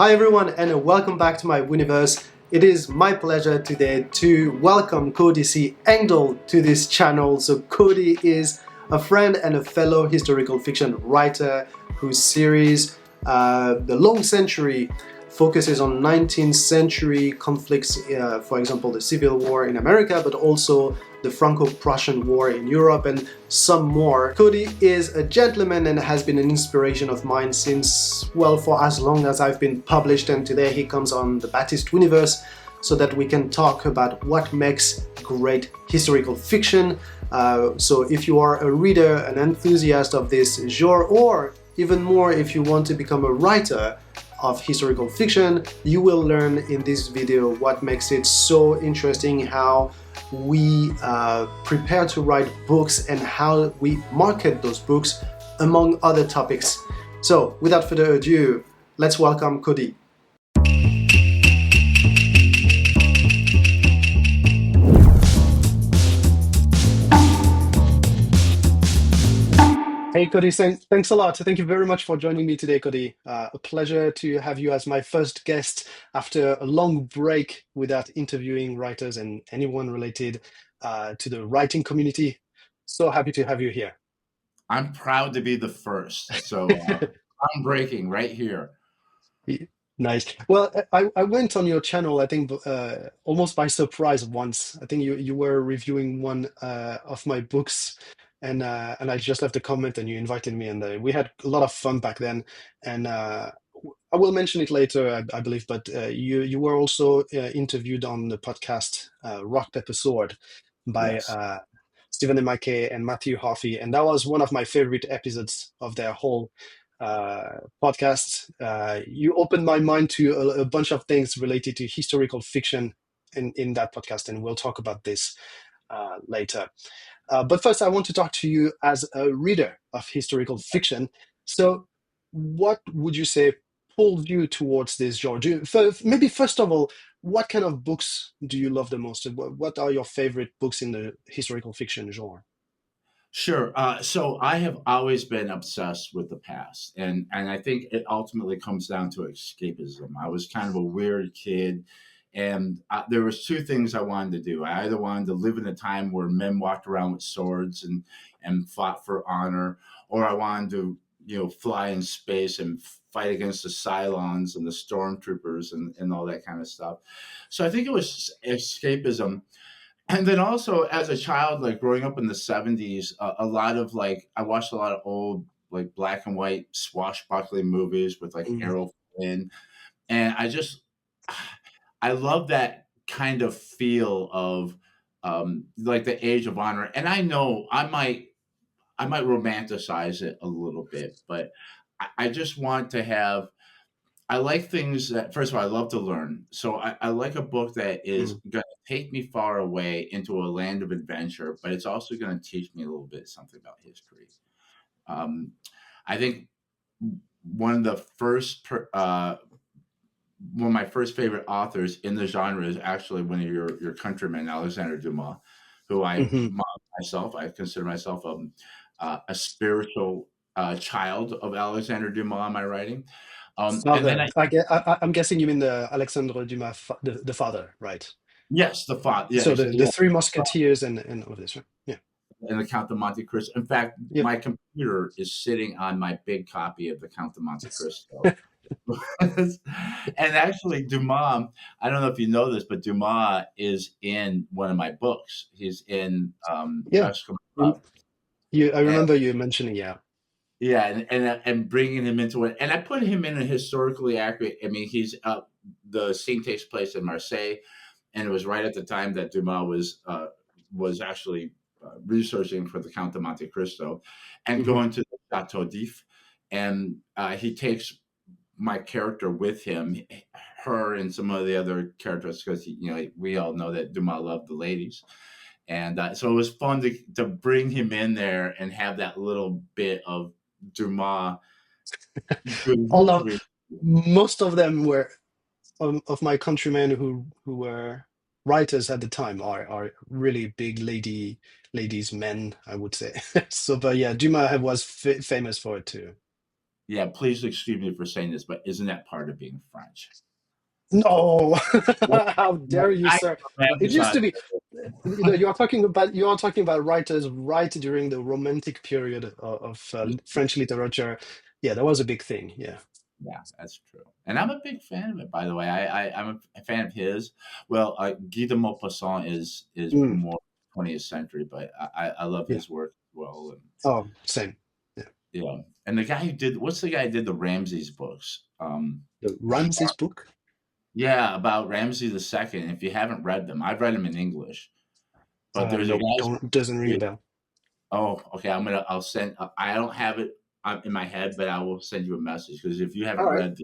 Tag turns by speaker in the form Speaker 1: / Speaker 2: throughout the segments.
Speaker 1: Hi everyone and welcome back to my universe. It is my pleasure today to welcome Cody C. Engdhal to this channel. So Cody is a friend and a fellow historical fiction writer whose series, The Long Century, focuses on 19th century conflicts, for example, the Civil War in America, but also the Franco-Prussian War in Europe and some more. Cody is a gentleman and has been an inspiration of mine since, well, for as long as I've been published, and today he comes on the Baptist Universe so that we can talk about what makes great historical fiction. So if you are a reader, an enthusiast of this genre, or even more if you want to become a writer of historical fiction, you will learn in this video what makes it so interesting, how we prepare to write books and how we market those books, among other topics. So without further ado, let's welcome Cody. Hey Cody, thanks a lot. Thank you very much for joining me today, Cody. A pleasure to have you as my first guest after a long break without interviewing writers and anyone related to the writing community. So happy to have you here.
Speaker 2: I'm proud to be the first. So I'm breaking right here.
Speaker 1: Nice. Well, I went on your channel, I think, almost by surprise once. I think you were reviewing one of my books, and I just left a comment, and you invited me, and we had a lot of fun back then. And I will mention it later, I believe, but you were also interviewed on the podcast Rock Paper Sword by
Speaker 2: Yes.
Speaker 1: Stephen M. Mackay and Matthew Harvey, and that was one of my favorite episodes of their whole podcast. You opened my mind to a bunch of things related to historical fiction in that podcast, and we'll talk about this later. But first, I want to talk to you as a reader of historical fiction. So, what would you say pulled you towards this genre? Maybe first of all, what kind of books do you love the most? And what are your favorite books in the historical fiction genre?
Speaker 2: Sure. So I have always been obsessed with the past, and I think it ultimately comes down to escapism. I was kind of a weird kid, and there was two things I wanted to do. I either wanted to live in a time where men walked around with swords and fought for honor, or I wanted to fly in space and fight against the Cylons and the stormtroopers and all that kind of stuff. So I think it was escapism. And then also as a child, like growing up in the 70s, a lot of I watched a lot of old like black and white swashbuckling movies with like
Speaker 1: Mm.
Speaker 2: Errol Flynn. And I love that kind of feel of like the Age of Honor. And I know I might romanticize it a little bit, but I just want to have I like things that, first of all, I love to learn. So I like a book that is
Speaker 1: Mm.
Speaker 2: going to take me far away into a land of adventure, but it's also going to teach me a little bit something about history. Um, I think one of the first, one of my first favorite authors in the genre is actually one of your countrymen, Alexander Dumas, who
Speaker 1: Mhm.
Speaker 2: myself, I consider myself a spiritual child of Alexander Dumas in my writing. And then
Speaker 1: Father, I'm guessing you mean the Alexandre Dumas, the father, right?
Speaker 2: yes, the font.
Speaker 1: So
Speaker 2: Yes,
Speaker 1: the
Speaker 2: yeah,
Speaker 1: Three Musketeers and all of this, right? Yeah.
Speaker 2: and the Count of Monte Cristo. In fact,
Speaker 1: Yeah.
Speaker 2: my computer is sitting on my big copy of the Count of Monte Cristo. And actually, Dumas, I don't know if you know this, but Dumas is in one of my books. He's in
Speaker 1: Yeah.
Speaker 2: Oscar
Speaker 1: You,
Speaker 2: Club.
Speaker 1: I
Speaker 2: And
Speaker 1: remember you mentioning, yeah.
Speaker 2: yeah, and bringing him into it. And I put him in a historically accurate, I mean, the scene takes place in Marseille, and it was right at the time that Dumas was actually researching for the Count of Monte Cristo, and
Speaker 1: Hmm.
Speaker 2: going to the Chateau d'If, and he takes my character with him, her and some of the other characters, because we all know that Dumas loved the ladies, and so it was fun to bring him in there and have that little bit of Dumas good
Speaker 1: Although
Speaker 2: history.
Speaker 1: most of them were of my countrymen who were writers at the time are really big ladies men, I would say. So, but yeah, Dumas was famous for it too.
Speaker 2: Yeah, please excuse me for saying this, but isn't that part of being French?
Speaker 1: No,
Speaker 2: What?
Speaker 1: how dare you,
Speaker 2: I
Speaker 1: sir? It used
Speaker 2: romanticize.
Speaker 1: to be. You are talking about writers right during the Romantic period of French literature. Yeah, that was a big thing. Yeah.
Speaker 2: Yeah, that's true. And I'm a big fan of it, by the way. I'm a fan of his. Well, Guy de Maupassant is
Speaker 1: Mm,
Speaker 2: more 20th century, but I love
Speaker 1: yeah.
Speaker 2: his work as well. And
Speaker 1: Oh, same. Yeah.
Speaker 2: yeah, and the guy who did what's the guy who did the Ramses books?
Speaker 1: The Ramses book.
Speaker 2: Yeah, about Ramses II. If you haven't read them, I've read them in English, but there's a
Speaker 1: Nope,
Speaker 2: guy's
Speaker 1: don't doesn't ring a bell.
Speaker 2: Oh, okay. I'll send. I don't have it in my head, but I will send you a message because if you
Speaker 1: All
Speaker 2: haven't
Speaker 1: right.
Speaker 2: read,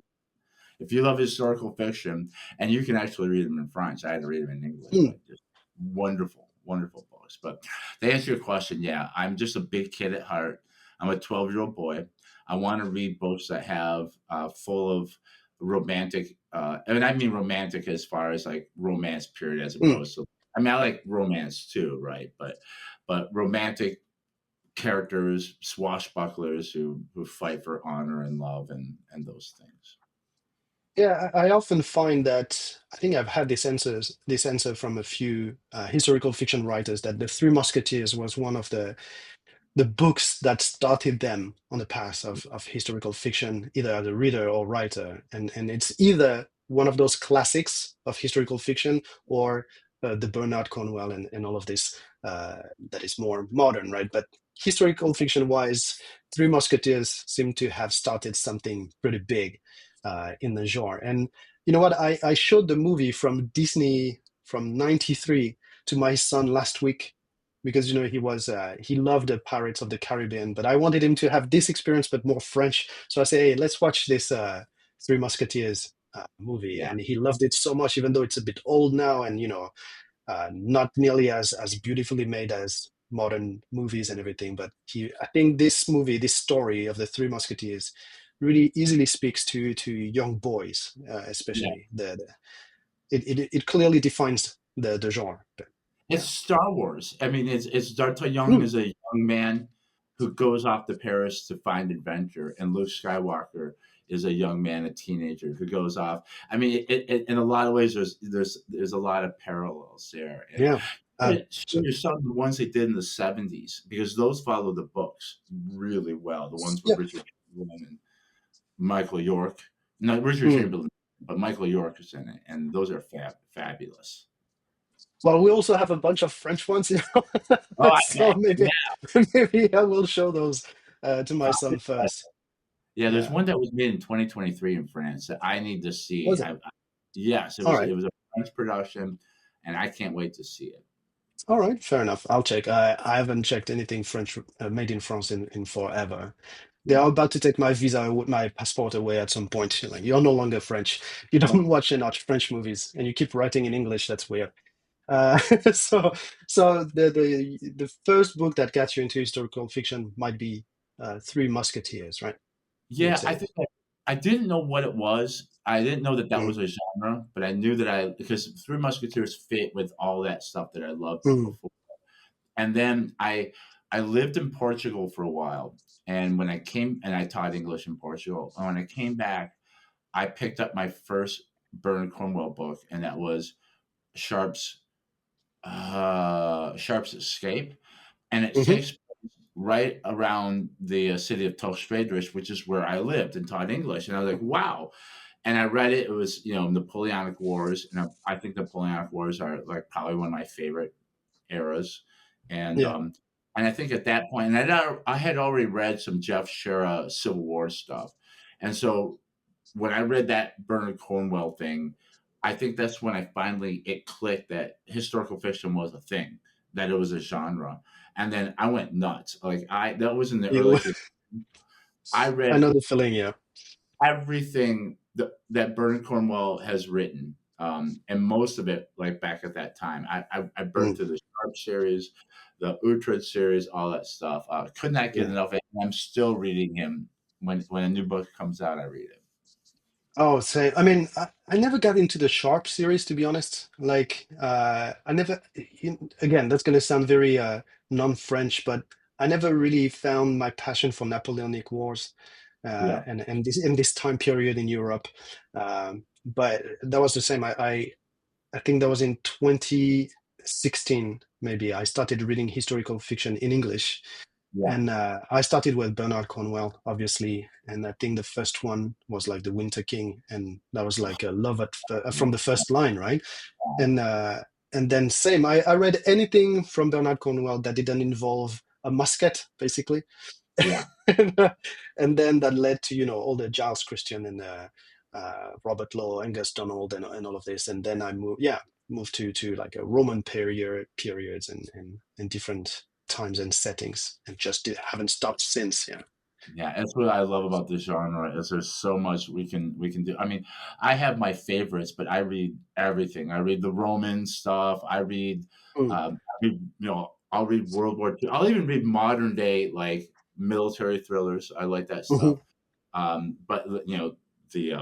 Speaker 2: if you love historical fiction, and you can actually read them in French, I had to read them in English,
Speaker 1: Mm,
Speaker 2: but just wonderful, wonderful books. But to answer your question, yeah, I'm just a big kid at heart. I'm a 12-year-old boy. I want to read books that have full of romantic, and I mean romantic as far as like romance period, as
Speaker 1: mm.
Speaker 2: opposed to. I mean, I like romance too, right? But romantic characters, swashbucklers who fight for honor and love and those things.
Speaker 1: Yeah, I often find that I think I've had this answer from a few historical fiction writers that the Three Musketeers was one of the books that started them on the path of historical fiction, either as a reader or writer. And it's either one of those classics of historical fiction or the Bernard Cornwell and all of this that is more modern, right? But historical fiction wise, Three Musketeers seem to have started something pretty big in the genre. And you know what? I showed the movie from Disney from '93 to my son last week because he loved the Pirates of the Caribbean, but I wanted him to have this experience but more French. So I say, hey, let's watch this Three Musketeers movie,
Speaker 2: Yeah,
Speaker 1: and he loved it so much, even though it's a bit old now and not nearly as beautifully made as modern movies and everything. But I think this movie, this story of the Three Musketeers, really easily speaks to young boys,
Speaker 2: yeah.
Speaker 1: especially it clearly defines the genre. But
Speaker 2: It's
Speaker 1: yeah.
Speaker 2: Star Wars. I mean, it's D'Artagnan
Speaker 1: Mm,
Speaker 2: is a young man who goes off to Paris to find adventure, and Luke Skywalker is a young man, a teenager who goes off. I mean, in a lot of ways, there's a lot of parallels there, and
Speaker 1: yeah.
Speaker 2: show your son the ones they did in the '70s because those follow the books really well. The ones with
Speaker 1: Yeah.
Speaker 2: Richard Chamberlain and Michael York. No, Richard
Speaker 1: Mm.
Speaker 2: Chamberlain, but Michael York is in it, and those are fabulous.
Speaker 1: Well, we also have a bunch of French ones,
Speaker 2: Oh,
Speaker 1: so
Speaker 2: yeah.
Speaker 1: maybe I will show those to my son
Speaker 2: Uh,
Speaker 1: first.
Speaker 2: yeah, there's
Speaker 1: Yeah.
Speaker 2: one that was made in 2023 in France that I need to see.
Speaker 1: Was it?
Speaker 2: Yes,
Speaker 1: All
Speaker 2: it
Speaker 1: right.
Speaker 2: was a French production, and I can't wait to see it.
Speaker 1: All right. Fair enough. I'll check. I haven't checked anything French made in France in forever. They are about to take my visa, my passport away at some point. Like, you're no longer French. You don't watch enough French movies, and you keep writing in English. That's weird. Uh, so, so the first book that got you into historical fiction might be Three Musketeers, right? You would
Speaker 2: Yeah, I
Speaker 1: say.
Speaker 2: think I didn't know what it was. I didn't know that that
Speaker 1: Mm,
Speaker 2: was a genre, but I knew that because Three Musketeers fit with all that stuff that I loved
Speaker 1: mm,
Speaker 2: before. And then I lived in Portugal for a while, and when I came and I taught English in Portugal, and when I came back, I picked up my first Bernard Cornwell book, and that was Sharp's Sharp's Escape, and it
Speaker 1: hmm
Speaker 2: takes place right around the city of Torstvedrich, which is where I lived and taught English. And I was like, wow. And I read it. It was, Napoleonic Wars. And I think Napoleonic Wars are like probably one of my favorite eras. And,
Speaker 1: Yeah.
Speaker 2: um, and I think at that point, and I had already read some Jeff Shera Civil War stuff. And so when I read that Bernard Cornwell thing, I think that's when I finally it clicked that historical fiction was a thing, that it was a genre, and then I went nuts. Like I that was in the early
Speaker 1: You,
Speaker 2: 2000s. I
Speaker 1: I
Speaker 2: read
Speaker 1: know the feeling. Yeah.
Speaker 2: everything that Bernard Cornwell has written, and most of it like back at that time. I burned
Speaker 1: Mm,
Speaker 2: through the Sharp series, the Uhtred series, all that stuff. Could not get
Speaker 1: yeah.
Speaker 2: enough of it. And I'm still reading him when a new book comes out. I read it.
Speaker 1: Oh, same. I mean, I never got into the Sharp series, to be honest. Like, I never, again, that's going to sound very non-French, but I never really found my passion for Napoleonic Wars.
Speaker 2: Yeah.
Speaker 1: and this in this time period in Europe. But that was the same. I think that was in 2016, maybe. I started reading historical fiction in English,
Speaker 2: Yeah.
Speaker 1: and I started with Bernard Cornwell, obviously. And I think the first one was like The Winter King, and that was like a love from the first line, right? And and then same, I read anything from Bernard Cornwell that didn't involve a musket, basically.
Speaker 2: Yeah.
Speaker 1: And then that led to all the Giles Christian and Robert Law, Angus Donald, and all of this. And then I moved to like a Roman periods and different times and settings, and just haven't stopped since. Yeah.
Speaker 2: Yeah, that's what I love about this genre is there's so much we can do. I mean, I have my favorites, but I read everything. I read the Roman stuff.
Speaker 1: Mm.
Speaker 2: I'll read World War II. I'll even read modern day like military thrillers. I like that
Speaker 1: Mhm.
Speaker 2: stuff. But the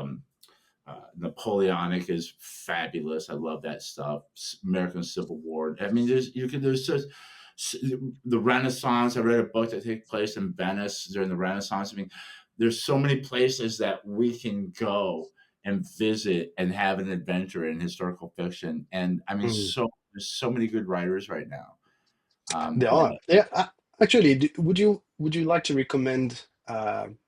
Speaker 2: Napoleonic is fabulous. I love that stuff. American Civil War. I mean, there's just the Renaissance. I read a book that takes place in Venice during the Renaissance. I mean, there's so many places that we can go and visit and have an adventure in historical fiction. And I mean,
Speaker 1: Mm.
Speaker 2: there's so many good writers right now.
Speaker 1: There
Speaker 2: That
Speaker 1: are. Yeah. Actually, would you like to recommend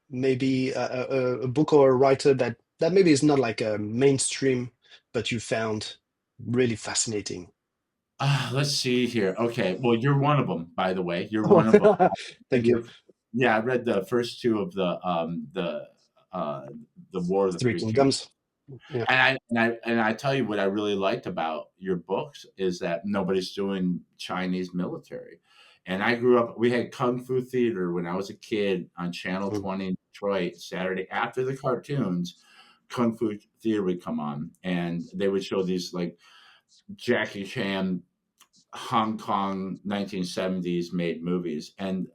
Speaker 1: maybe a book or a writer that maybe is not like a mainstream, but you found really fascinating?
Speaker 2: Let's see here. Okay, well, you're one of them, by the way. You're
Speaker 1: Oh,
Speaker 2: one of them.
Speaker 1: thank you.
Speaker 2: Yeah, I read the first two of uh, the War of the
Speaker 1: Three
Speaker 2: Three Kingdoms.
Speaker 1: Kingdoms. Yeah.
Speaker 2: And I tell you what I really liked about your books is that nobody's doing Chinese military. And I grew up. We had kung fu theater when I was a kid on Channel
Speaker 1: Mm.
Speaker 2: 20 in Detroit. Saturday after the cartoons, kung fu theater would come on, and they would show these like Jackie Chan Hong Kong 1970s made movies. And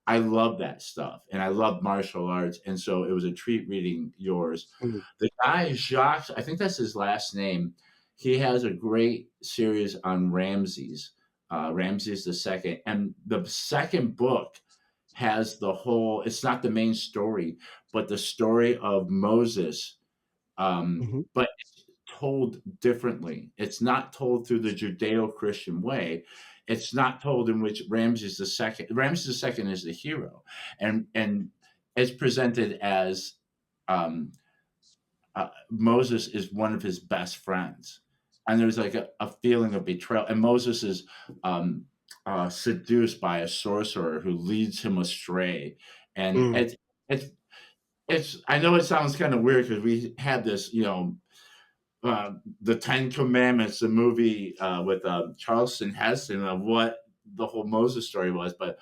Speaker 2: I love that stuff. And I love martial arts. And so it was a treat reading yours.
Speaker 1: Mm.
Speaker 2: The guy, Jacques, I think that's his last name. He has a great series on Ramses, Ramses II. And the second book has it's not the main story, but the story of Moses,
Speaker 1: Mhm.
Speaker 2: but it's told differently. It's not told through the Judeo-Christian way. It's not told in which Ramses II is the hero, and it's presented as um, Moses is one of his best friends, and there's like a feeling of betrayal, and Moses is seduced by a sorcerer who leads him astray, and
Speaker 1: Mm.
Speaker 2: it's I know it sounds kind of weird because we had this, the Ten Commandments, the movie with Charleston Heston of what the whole Moses story was. But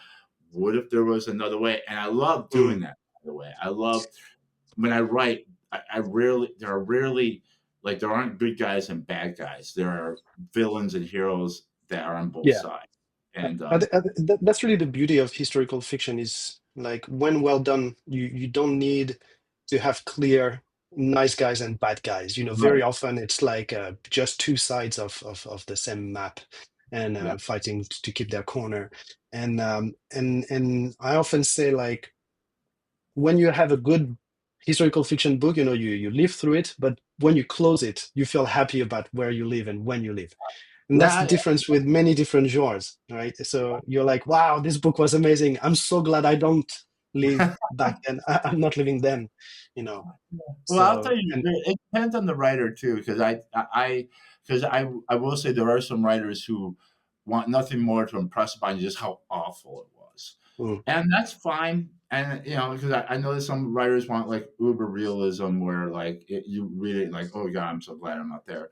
Speaker 2: what if there was another way? And I love doing
Speaker 1: Mm.
Speaker 2: that. By the way, I love when I write. I rarely there are rarely like there aren't good guys and bad guys. There are villains and heroes that are on both
Speaker 1: Yeah.
Speaker 2: sides. And
Speaker 1: That's really the beauty of historical fiction is like when well done, you don't need to have clear nice guys and bad guys. Very
Speaker 2: right,
Speaker 1: often it's like just two sides of the same map and
Speaker 2: yeah,
Speaker 1: fighting to keep their corner. And I often say like when you have a good historical fiction book, you live through it, but when you close it, you feel happy about where you live and when you live. And that's the
Speaker 2: yeah,
Speaker 1: difference with many different genres, right? So you're like, wow, this book was amazing. I'm so glad I don't live back then. I'm not living then, you know.
Speaker 2: Well, I'll tell
Speaker 1: So,
Speaker 2: you,
Speaker 1: and
Speaker 2: it depends on the writer too, because I will say there are some writers who want nothing more to impress upon you just how awful it was,
Speaker 1: mm,
Speaker 2: and that's fine. And because I know that some writers want like uber realism, where like you read it like, oh god, I'm so glad I'm not there.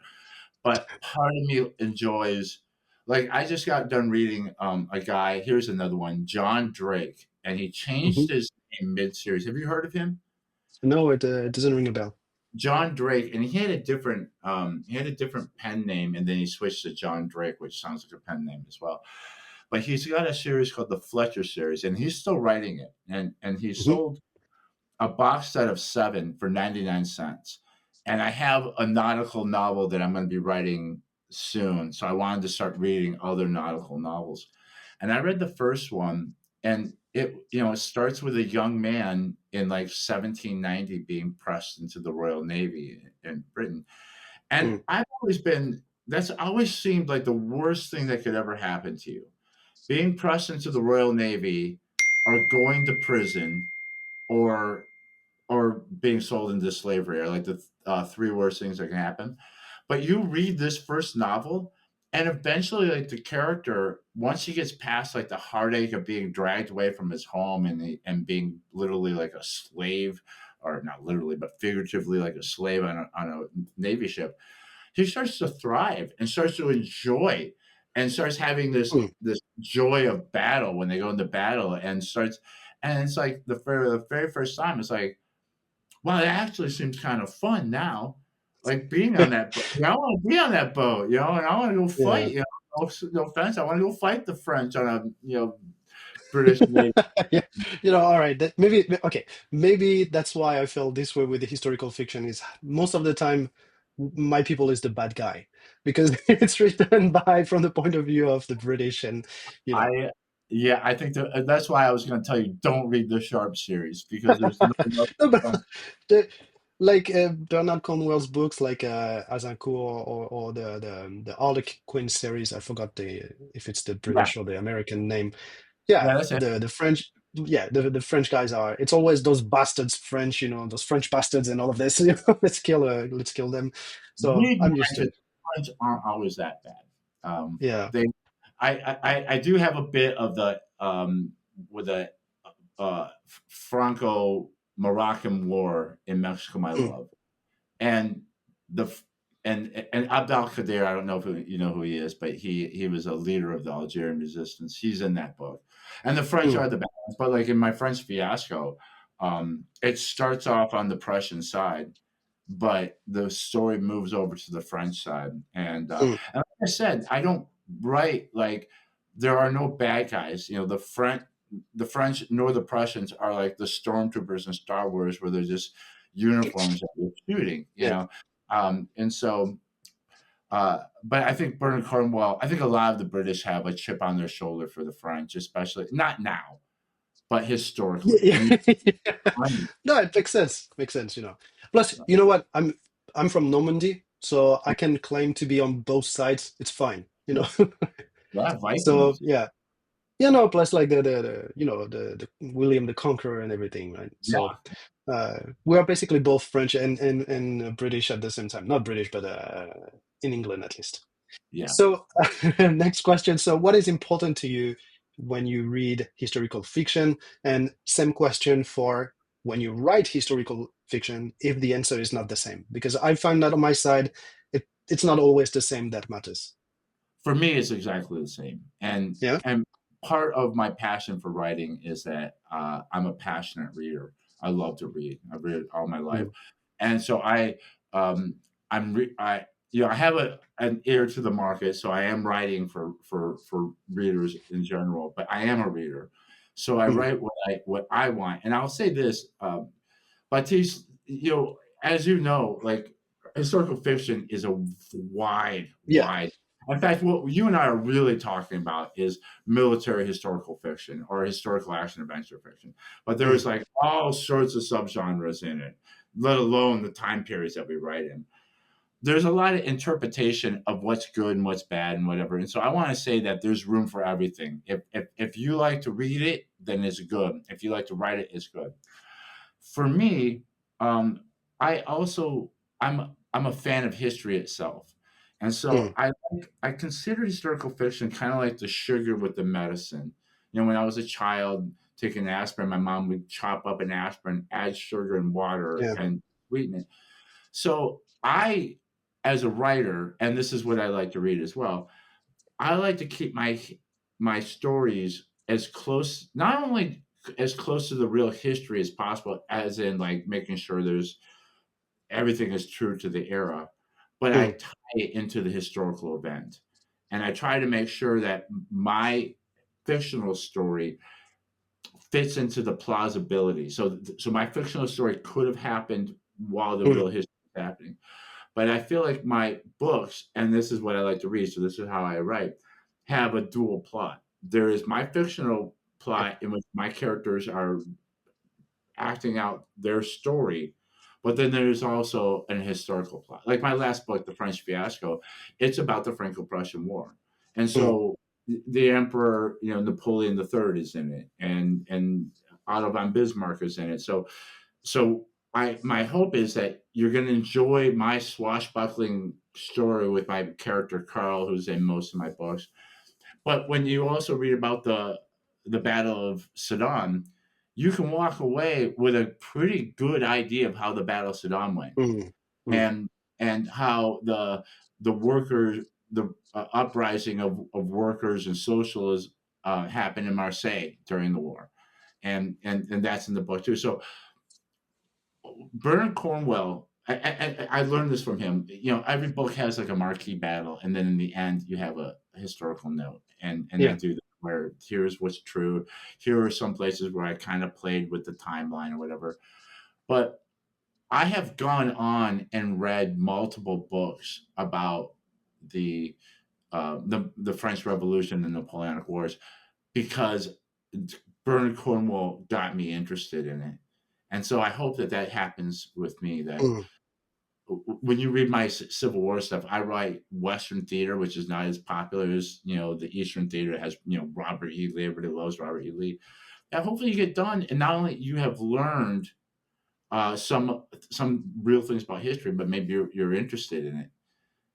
Speaker 2: But part of me enjoys, like I just got done reading a guy. Here's another one, John Drake, and he changed
Speaker 1: mhm.
Speaker 2: his name mid-series. Have you heard of him?
Speaker 1: No, it doesn't ring a bell.
Speaker 2: John Drake, and he had a different pen name, and then he switched to John Drake, which sounds like a pen name as well. But he's got a series called the Fletcher series, and he's still writing it. And he
Speaker 1: Mhm.
Speaker 2: sold a box set of 7 for 99 cents. And I have a nautical novel that I'm going to be writing soon, so I wanted to start reading other nautical novels. And I read the first one, and it starts with a young man in like 1790 being pressed into the Royal Navy in Britain. And
Speaker 1: mm,
Speaker 2: I've always been that's always seemed like the worst thing that could ever happen to you. Being pressed into the Royal Navy or going to prison or being sold into slavery are like the three worst things that can happen. But you read this first novel, and eventually, like the character, once he gets past like the heartache of being dragged away from his home and being literally like a slave, or not literally, but figuratively like a slave on a navy ship, he starts to thrive and starts to enjoy and starts having
Speaker 1: mm.
Speaker 2: this joy of battle when they go into battle and starts and it's like the very first time it's like, wow, it actually seems kind of fun now. Like being on that boat. I want to be on that boat, and I want to go fight,
Speaker 1: Yeah.
Speaker 2: no offense. I want to go fight the French on a, British Navy.
Speaker 1: Yeah, all right. That maybe okay. Maybe that's why I felt this way with the historical fiction. Is most of the time, my people is the bad guy because it's written by from the point of view of the British, and you know.
Speaker 2: I Yeah, I think that's why I was going to tell you don't read the Sharp series because there's no
Speaker 1: No, but
Speaker 2: enough.
Speaker 1: the, like Bernard Cornwell's books, like Azincourt or the Harlequin series. I forgot the if it's the
Speaker 2: Yeah,
Speaker 1: British or the American name.
Speaker 2: yeah,
Speaker 1: Yeah,
Speaker 2: that's it.
Speaker 1: the French, yeah, the French guys are. It's always those bastards French, those French bastards and all of this. Let's kill them. So
Speaker 2: Read
Speaker 1: I'm used
Speaker 2: mine
Speaker 1: to
Speaker 2: 'cause
Speaker 1: it.
Speaker 2: French aren't always that bad.
Speaker 1: Yeah.
Speaker 2: They I do have a bit of the, with the, Franco-Moroccan War in Mexico, my
Speaker 1: Mm,
Speaker 2: love. And the f and Abdel Kader, I don't know if you know who he is, but he was a leader of the Algerian resistance. He's in that book. And the French
Speaker 1: mm,
Speaker 2: are the bad ones, but, like, in my French Fiasco, it starts off on the Prussian side, but the story moves over to the French side.
Speaker 1: mm,
Speaker 2: And like I said, I don't write like there are no bad guys. The French nor the Prussians are like the stormtroopers in Star Wars, where they're just uniforms that they're shooting.
Speaker 1: yeah.
Speaker 2: And so. But I think Bernard Cornwell. I think a lot of the British have a chip on their shoulder for the French, especially not now, but historically.
Speaker 1: Yeah,
Speaker 2: And
Speaker 1: yeah.
Speaker 2: you,
Speaker 1: No, it makes sense. Makes sense. Plus, you know what? I'm from Normandy, so I can claim to be on both sides. It's fine.
Speaker 2: yeah,
Speaker 1: So
Speaker 2: Vikings.
Speaker 1: yeah. Yeah, no, plus like the William the Conqueror and everything, right? So
Speaker 2: Yeah,
Speaker 1: we are basically both French and British at the same time. Not British, but in England at least.
Speaker 2: yeah.
Speaker 1: So next question. So what is important to you when you read historical fiction? And same question for when you write historical fiction, if the answer is not the same. Because I found that on my side, it's not always the same that matters.
Speaker 2: For me, it's exactly the same.
Speaker 1: Yeah?
Speaker 2: And part of my passion for writing is that I'm a passionate reader. I love to read. I've read all my life,
Speaker 1: Mm,
Speaker 2: and so um, I I have an ear to the market. So I am writing for readers in general, but I am a reader. So I
Speaker 1: mm.
Speaker 2: write what I want, and I'll say this, Baptiste, as you know, like historical fiction is a wide,
Speaker 1: Yeah.
Speaker 2: wide. In fact, what you and I are really talking about is military historical fiction or historical action adventure fiction. But there
Speaker 1: Mm,
Speaker 2: is like all sorts of subgenres in it, let alone the time periods that we write in. There's a lot of interpretation of what's good and what's bad and whatever. And so I want to say that there's room for everything. If you like to read it, then it's good. If you like to write it, it's good. For me, um, I also I'm a fan of history itself, and so
Speaker 1: mm.
Speaker 2: I consider historical fiction kind of like the sugar with the medicine. When I was a child taking aspirin, my mom would chop up an aspirin, add sugar and water,
Speaker 1: Yeah.
Speaker 2: and sweeten it. So as a writer, and this is what I like to read as well. I like to keep my stories as close, not only as close to the real history as possible, as in like making sure there's everything is true to the era, but I
Speaker 1: Mm,
Speaker 2: tie it into the historical event, and I try to make sure that my fictional story fits into the plausibility. So my fictional story could have happened while the
Speaker 1: mm,
Speaker 2: real history is happening. But I feel like my books, and this is what I like to read, so this is how I write, have a dual plot. There is my fictional
Speaker 1: Yeah.
Speaker 2: plot in which my characters are acting out their story, but then there's also an historical plot. Like my last book, The French Fiasco, it's about the Franco-Prussian War, and
Speaker 1: Mm,
Speaker 2: so the Emperor, Napoleon III is in it, and Otto von Bismarck is in it. So my hope is that you're going to enjoy my swashbuckling story with my character Carl, who's in most of my books. But when you also read about the Battle of Sedan, you can walk away with a pretty good idea of how the Battle of Sedan went,
Speaker 1: mm, mm,
Speaker 2: and how the workers the uprising of workers and socialists happened in Marseille during the war, and that's in the book too. So Bernard Cornwell, I learned this from him. Every book has like a marquee battle, and then in the end, you have a historical note. And I
Speaker 1: yeah.
Speaker 2: do that where here's what's true. Here are some places where I kind of played with the timeline or whatever. But I have gone on and read multiple books about the the French Revolution and the Napoleonic Wars because Bernard Cornwell got me interested in it. And so I hope that that happens with me. That
Speaker 1: Mm,
Speaker 2: when you read my Civil War stuff, I write Western theater, which is not as popular as the Eastern theater. It has Robert E. Lee. Everybody loves Robert E. Lee. And hopefully you get done, and not only you have learned some real things about history, but maybe you're interested in it.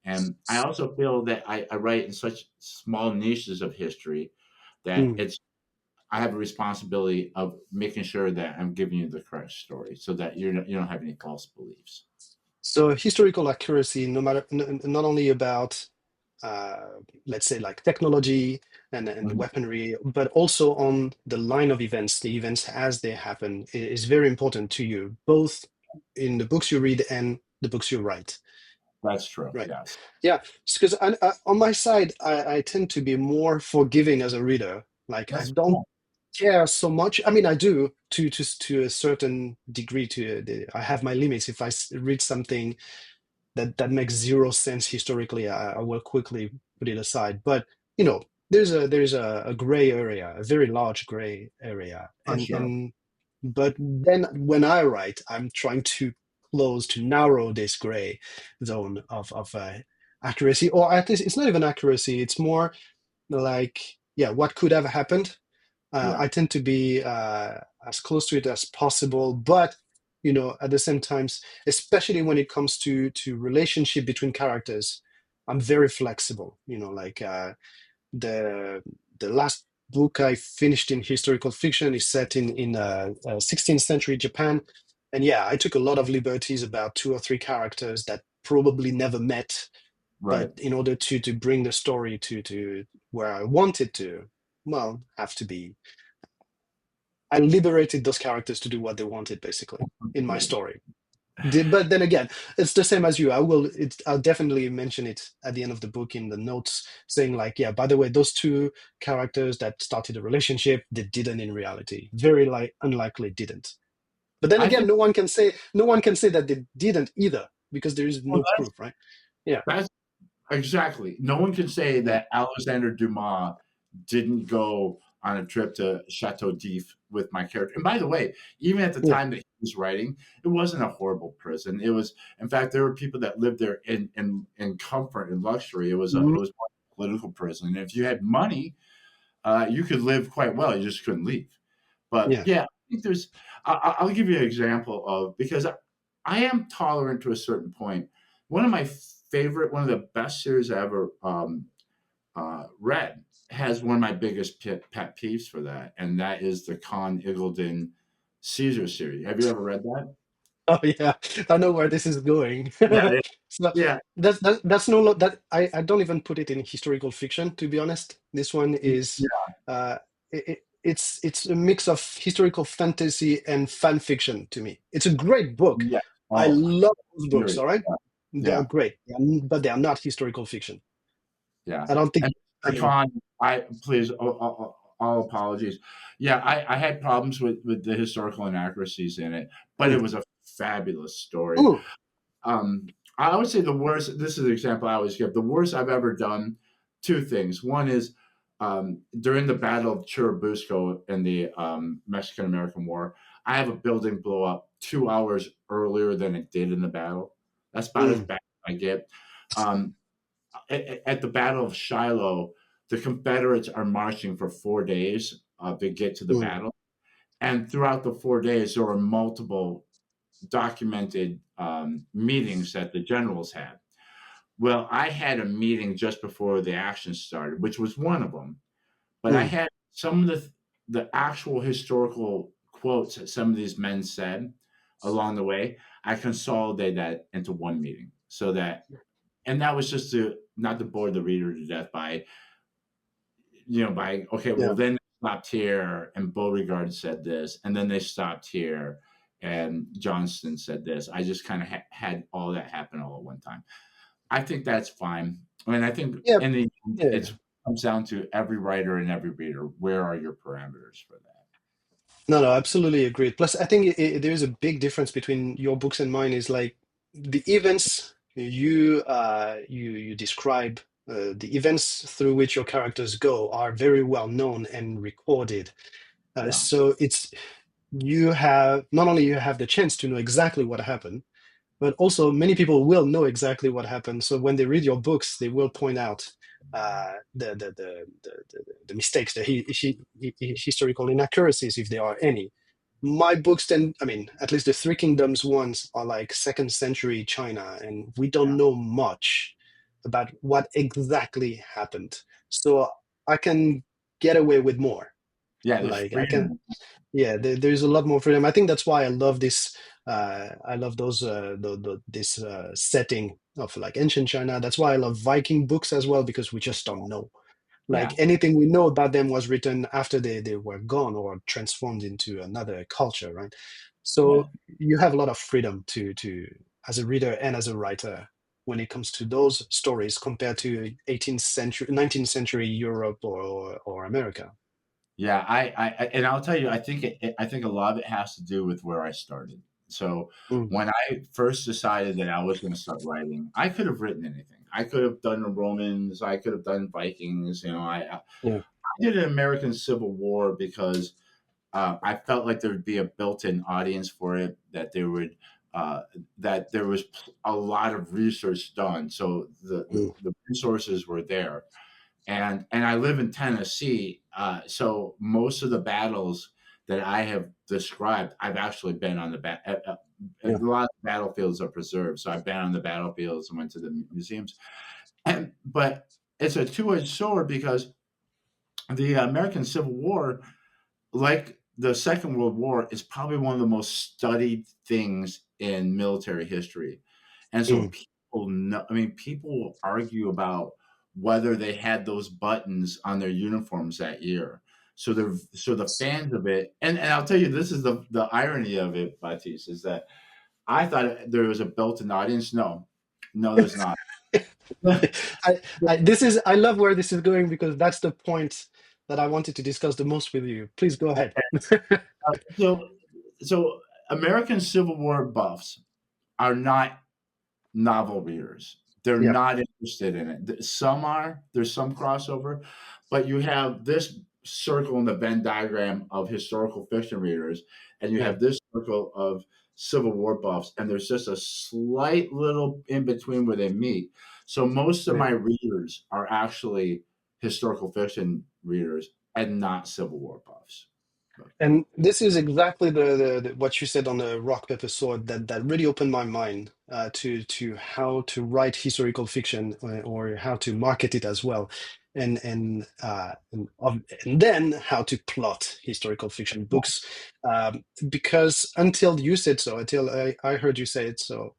Speaker 2: And I also feel that I write in such small niches of history that
Speaker 1: mm.
Speaker 2: it's I have a responsibility of making sure that I'm giving you the correct story, so that you don't have any false beliefs.
Speaker 1: So historical accuracy, no matter not only about let's say like technology and
Speaker 2: Mhm.
Speaker 1: weaponry, but also on the line of events, the events as they happen, is very important to you, both in the books you read and the books you write.
Speaker 2: That's true.
Speaker 1: Right.
Speaker 2: Yes,
Speaker 1: Yeah. Because on my side, I tend to be more forgiving as a reader. Like I
Speaker 2: that's
Speaker 1: don't
Speaker 2: cool.
Speaker 1: care so much. I mean, I do to a certain degree. I have my limits. If read something that makes zero sense historically, I will quickly put it aside. But there's a gray area, a very large gray area,
Speaker 2: For
Speaker 1: and
Speaker 2: sure.
Speaker 1: and but then when I write, I'm trying to narrow this gray zone of accuracy, or at least it's not even accuracy. It's more like, yeah, what could have happened.
Speaker 2: Yeah.
Speaker 1: I tend to be as close to it as possible, but at the same times, especially when it comes to relationship between characters, I'm very flexible. Like the last book I finished in historical fiction is set in 16th century Japan, and yeah, I took a lot of liberties about two or three characters that probably never met, but
Speaker 2: Right.
Speaker 1: in order to bring the story to where I wanted to, well, have to be. I liberated those characters to do what they wanted, basically, in my
Speaker 2: Good.
Speaker 1: story. But then again, it's the same as you. I'll definitely mention it at the end of the book in the notes, saying like, yeah, by the way, those two characters that started a relationship, they didn't in reality. Very unlikely didn't. But then
Speaker 2: I
Speaker 1: again,
Speaker 2: think
Speaker 1: no one can say that they didn't either because there is
Speaker 2: well,
Speaker 1: no proof, right? Yeah.
Speaker 2: that's exactly. No one can say
Speaker 1: Mm.
Speaker 2: that Alexander Dumas didn't go on a trip to Chateau d'If with my character. And by the way, even at the
Speaker 1: Yeah.
Speaker 2: time that he was writing, it wasn't a horrible prison. It was, in fact, there were people that lived there in comfort and luxury. It
Speaker 1: Mhm.
Speaker 2: was more a political prison. And if you had money, you could live quite well. You just couldn't leave. But
Speaker 1: Yeah.
Speaker 2: yeah, I think there's. I'll give you an example of because I am tolerant to a certain point. One of the best series I ever read has one of my biggest pet peeves for that, and that is the Con Iggulden Caesar series. Have you ever read that?
Speaker 1: Oh yeah, I know where this is going.
Speaker 2: Yeah,
Speaker 1: So
Speaker 2: yeah,
Speaker 1: that's no that I don't even put it in historical fiction, to be honest. This one is
Speaker 2: yeah,
Speaker 1: it's a mix of historical fantasy and fan fiction to me. It's a great book.
Speaker 2: yeah.
Speaker 1: I
Speaker 2: Oh,
Speaker 1: love those books,
Speaker 2: serious.
Speaker 1: all right? They are
Speaker 2: Yeah,
Speaker 1: great, but they are not historical fiction.
Speaker 2: yeah.
Speaker 1: I don't think
Speaker 2: And the
Speaker 1: anyway.
Speaker 2: Con, I please, all apologies. Yeah, I had problems with the historical inaccuracies in it, but it
Speaker 1: Mm.
Speaker 2: was a fabulous story.
Speaker 1: Mm.
Speaker 2: I would say the worst. This is an example I always give. The worst I've ever done. Two things. One is during the Battle of Churubusco in the Mexican American War, I have a building blow up 2 hours earlier than it did in the battle. That's about as
Speaker 1: Mm,
Speaker 2: bad as I get. Um, at the Battle of Shiloh, the Confederates are marching for 4 days to get to the
Speaker 1: mm,
Speaker 2: battle. And throughout the 4 days, there were multiple documented meetings that the generals had. Well, I had a meeting just before the action started, which was one of them. But I
Speaker 1: mm.
Speaker 2: had some of the actual historical quotes that some of these men said along the way. I consolidated that into one meeting, so that, and that was just to not to bore the reader to death by, by, okay, well,
Speaker 1: Yeah.
Speaker 2: then they stopped here and Beauregard said this, and then they stopped here and Johnston said this. I just kind of had all that happen all at one time. I think that's fine. I mean, I think
Speaker 1: Yeah.
Speaker 2: in the end,
Speaker 1: Yeah.
Speaker 2: it comes down to every writer and every reader. Where are your parameters for that?
Speaker 1: No, no, absolutely agreed. Plus, I think there is a big difference between your books and mine. Is like the events you describe, the events through which your characters go are very well known and recorded.
Speaker 2: Yeah,
Speaker 1: So it's you have not only you have the chance to know exactly what happened, but also many people will know exactly what happened. So when they read your books, they will point out the mistakes, historical inaccuracies, if there are any. My books, then, I mean, at least the Three Kingdoms ones are like second century China, and we don't
Speaker 2: yeah,
Speaker 1: know much about what exactly happened. So I can get away with more.
Speaker 2: yeah. There's
Speaker 1: Like I can,
Speaker 2: freedom.
Speaker 1: yeah, there's a lot more freedom. I think that's why I love this. I love those this setting of like ancient China. That's why I love Viking books as well, because we just don't know. Like
Speaker 2: Yeah,
Speaker 1: anything we know about them was written after they were gone or transformed into another culture, right?
Speaker 2: yeah,
Speaker 1: So you have a lot of freedom to as a reader and as a writer when it comes to those stories compared to 18th century, 19th century Europe or America.
Speaker 2: yeah. And I'll tell you, I think a lot of it has to do with where I started. So
Speaker 1: Mm,
Speaker 2: when I first decided that I was going to start writing, I could have written anything. I could have done the Romans. I could have done Vikings.
Speaker 1: yeah,
Speaker 2: I did an American Civil War because I felt like there would be a built-in audience for it. Uh, that there was a lot of research done, so
Speaker 1: mm,
Speaker 2: the resources were there. And I live in Tennessee, so most of the battles that I have described, I've actually been on a
Speaker 1: yeah.
Speaker 2: lot of battlefields are preserved, so I've been on the battlefields and went to the museums. But it's a two-edged sword because the American Civil War, like the Second World War, is probably one of the most studied things in military history. And so
Speaker 1: Mm.
Speaker 2: people know, I mean, people will argue about whether they had those buttons on their uniforms that year. So the fans of it, and I'll tell you, this is the irony of it, Batis, is that I thought there was a built-in audience. No, no, there's not.
Speaker 1: I love where this is going because that's the point that I wanted to discuss the most with you. Please go ahead.
Speaker 2: So, so American Civil War buffs are not novel readers. They're
Speaker 1: Yeah,
Speaker 2: not interested in it. Some are. There's some crossover, but you have this circle in the Venn diagram of historical fiction readers, and you
Speaker 1: yeah,
Speaker 2: have this circle of Civil War buffs, and there's just a slight little in between where they meet. So most of
Speaker 1: yeah.
Speaker 2: my readers are actually historical fiction readers and not Civil War buffs.
Speaker 1: And this is exactly what you said on the rock paper sword that really opened my mind to how to write historical fiction or how to market it as well, and then how to plot historical fiction books, because until you said so, until I heard you say so,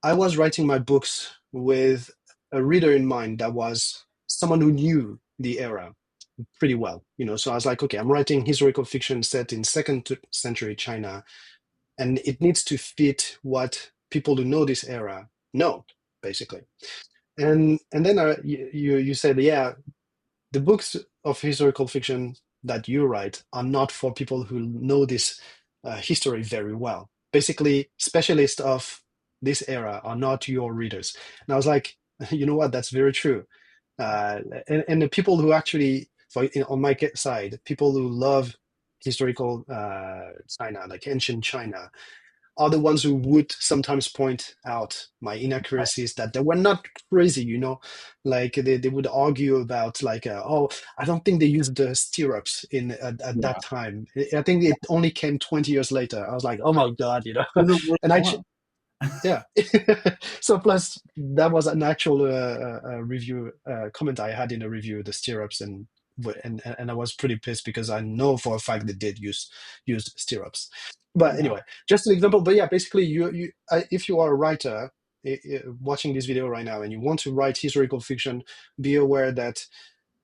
Speaker 1: I was writing my books with a reader in mind that was someone who knew the era pretty well, so I was like, okay, I'm writing historical fiction set in second century China, and it needs to fit what people who know this era know, basically. And then you said, yeah, the books of historical fiction that you write are not for people who know this history very well. Basically, specialists of this era are not your readers. And I was like, you know what, that's very true. and the people who actually, on my side, people who love historical China, like ancient China, are the ones who would sometimes point out my inaccuracies, that they were not crazy, like they would argue about like, oh, I don't think they used the stirrups at that
Speaker 2: Yeah.
Speaker 1: time. I think it only came 20 years later. I was like, oh my God,
Speaker 2: They're the worst
Speaker 1: and
Speaker 2: one.
Speaker 1: yeah. So plus that was an actual review comment I had in a review, the stirrups, and I was pretty pissed because I know for a fact they did use stirrups. But
Speaker 2: Yeah.
Speaker 1: anyway, just an example. But yeah, basically, if you are a writer watching this video right now and you want to write historical fiction, be aware that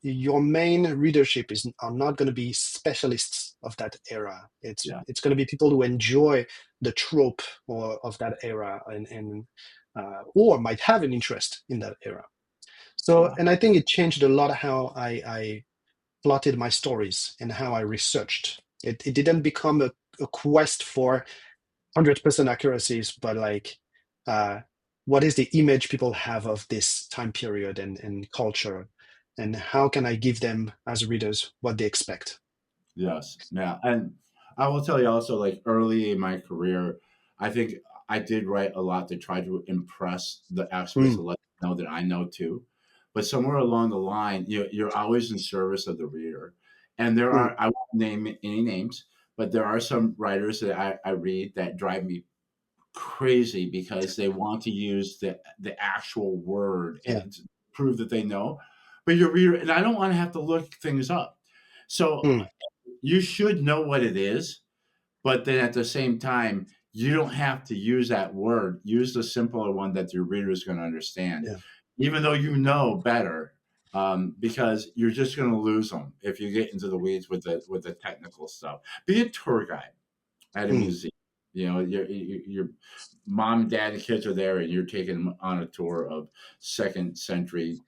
Speaker 1: your main readership are not going to be specialists of that era.
Speaker 2: Yeah.
Speaker 1: It's going to be people who enjoy the trope of that era, and or might have an interest in that era. So,
Speaker 2: Yeah.
Speaker 1: and I think it changed a lot how I plotted my stories and how I researched. It didn't become a quest for 100% accuracies, but like, uh, what is the image people have of this time period and culture, and how can I give them as readers what they expect?
Speaker 2: Yes. Yeah. And I will tell you also, like early in my career, I think I did write a lot to try to impress the experts to
Speaker 1: Mm,
Speaker 2: let them know that I know too. But somewhere along the line, you're always in service of the reader. And there
Speaker 1: mm,
Speaker 2: are, I won't name any names, but there are some writers that I read that drive me crazy because they want to use the actual word
Speaker 1: yeah.
Speaker 2: to prove that they know. But your reader, and I don't want to have to look things up. So
Speaker 1: Mm,
Speaker 2: you should know what it is, but then at the same time, you don't have to use that word. Use the simpler one that your reader is going to understand,
Speaker 1: yeah.
Speaker 2: even though you know better, because you're just going to lose them if you get into the weeds with the technical stuff. Be a tour guide at a
Speaker 1: Mm.
Speaker 2: museum. You know, your mom, dad, and kids are there, and you're taking them on a tour of second century,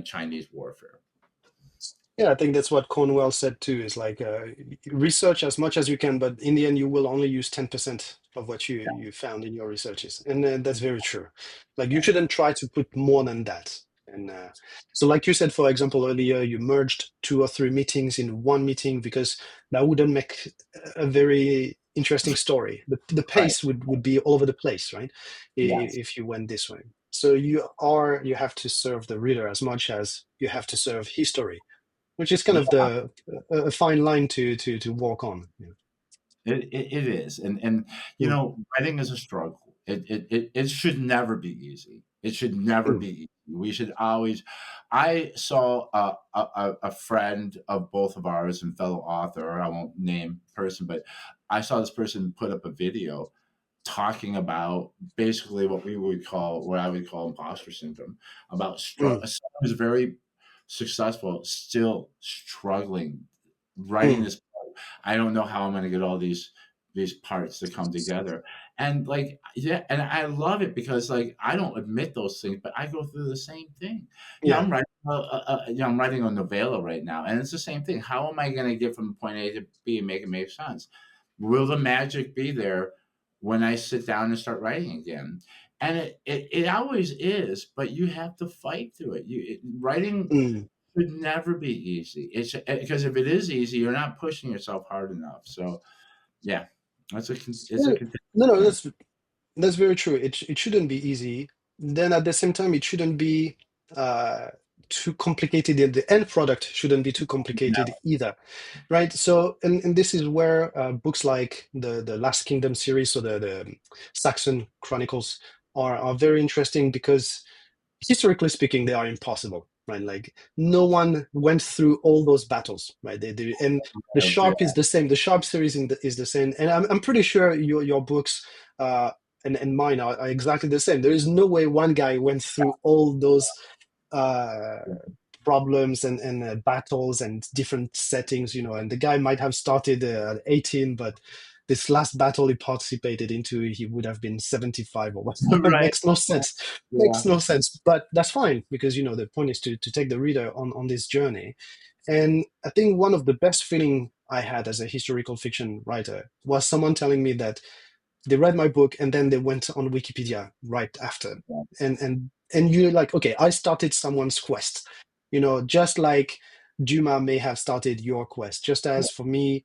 Speaker 2: Chinese warfare.
Speaker 1: Yeah, I think that's what Cornwell said too. Is like, research as much as you can, but in the end, you will only use 10% of what you found in your researches, and that's very true. Like, you
Speaker 2: Yeah,
Speaker 1: shouldn't try to put more than that. And so, like you said, for example, earlier, you merged two or three meetings in one meeting because that wouldn't make a very interesting story. The
Speaker 2: right.
Speaker 1: pace would be all over the place, right?
Speaker 2: Yes.
Speaker 1: If you went this way. So you have to serve the reader as much as you have to serve history, which is kind of the a fine line to walk on. Yeah.
Speaker 2: It is, and
Speaker 1: Mm,
Speaker 2: writing is a struggle. It should never be easy. It should never
Speaker 1: mm,
Speaker 2: be easy. We should always. I saw a friend of both of ours and fellow author. I won't name person, but I saw this person put up a video talking about basically what I would call imposter syndrome, about
Speaker 1: mm,
Speaker 2: someone who's very successful still struggling writing
Speaker 1: mm.
Speaker 2: this. I don't know how I'm going to get all these parts to come together. And like, yeah, and I love it because like I don't admit those things, but I go through the same thing.
Speaker 1: Yeah.
Speaker 2: I'm writing a novella right now, and it's the same thing. How am I going to get from point A to B and make it make sense? Will the magic be there when I sit down and start writing again? And it always is, but you have to fight through it. Writing
Speaker 1: Mm.
Speaker 2: should never be easy. It's because if it is easy, you're not pushing yourself hard enough. So yeah, it's a
Speaker 1: Yeah. No,
Speaker 2: continuous
Speaker 1: no,
Speaker 2: thing.
Speaker 1: that's very true. It shouldn't be easy. Then at the same time, it shouldn't be uh, too complicated. The end product shouldn't be too complicated either, right? So, and this is where books like the Last Kingdom series, so the Saxon Chronicles, are very interesting because historically speaking, they are impossible, right? Like, no one went through all those battles, right? And the
Speaker 2: Yeah,
Speaker 1: Sharp is the same. The Sharp series is the same, and I'm pretty sure your books uh, and mine are exactly the same. There is no way one guy went through all those uh, problems and battles and different settings, and the guy might have started at 18, but this last battle he participated into, he would have been 75 or whatever.
Speaker 2: right.
Speaker 1: Makes no sense.
Speaker 2: Yeah,
Speaker 1: Makes no sense. But that's fine because the point is to take the reader on this journey. And I think one of the best feeling I had as a historical fiction writer was someone telling me that they read my book and then they went on Wikipedia right after.
Speaker 2: yeah,
Speaker 1: And you're like, okay, I started someone's quest. just like Dumas may have started your quest, just as for me,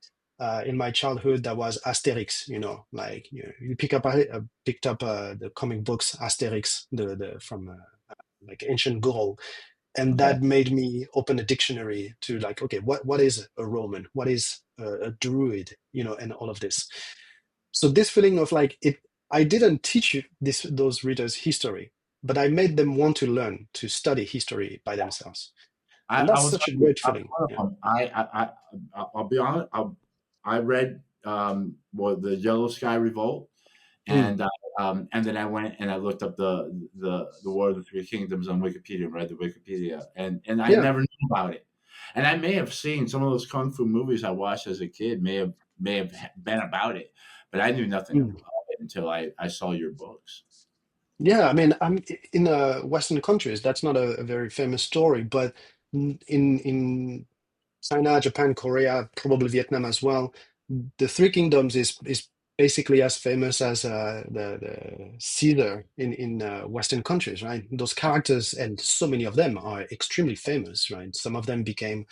Speaker 1: in my childhood, that was Asterix, like you picked up the comic books Asterix, the from like ancient Gaul, and
Speaker 2: Okay.
Speaker 1: that made me open a dictionary to like, okay, what is a Roman, what is a druid, and all of this. So this feeling of like it, I didn't teach you those readers history, but I made them want to learn to study history by themselves,
Speaker 2: I,
Speaker 1: and
Speaker 2: I
Speaker 1: that's
Speaker 2: was
Speaker 1: such a great feeling.
Speaker 2: one of
Speaker 1: Yeah.
Speaker 2: them. I'll be honest. I read the Yellow Sky Revolt,
Speaker 1: Mm.
Speaker 2: and then I went and I looked up the War of the Three Kingdoms on Wikipedia, and read the Wikipedia, and I
Speaker 1: Yeah.
Speaker 2: never knew about it. And I may have seen some of those kung fu movies I watched as a kid may have been about it, but I knew nothing
Speaker 1: Mm.
Speaker 2: about it until I saw your books.
Speaker 1: Yeah, I mean, I'm in Western countries. That's not a very famous story, but in China, Japan, Korea, probably Vietnam as well, the Three Kingdoms is basically as famous as the Caesar in Western countries, right? Those characters and so many of them are extremely famous, right? Some of them became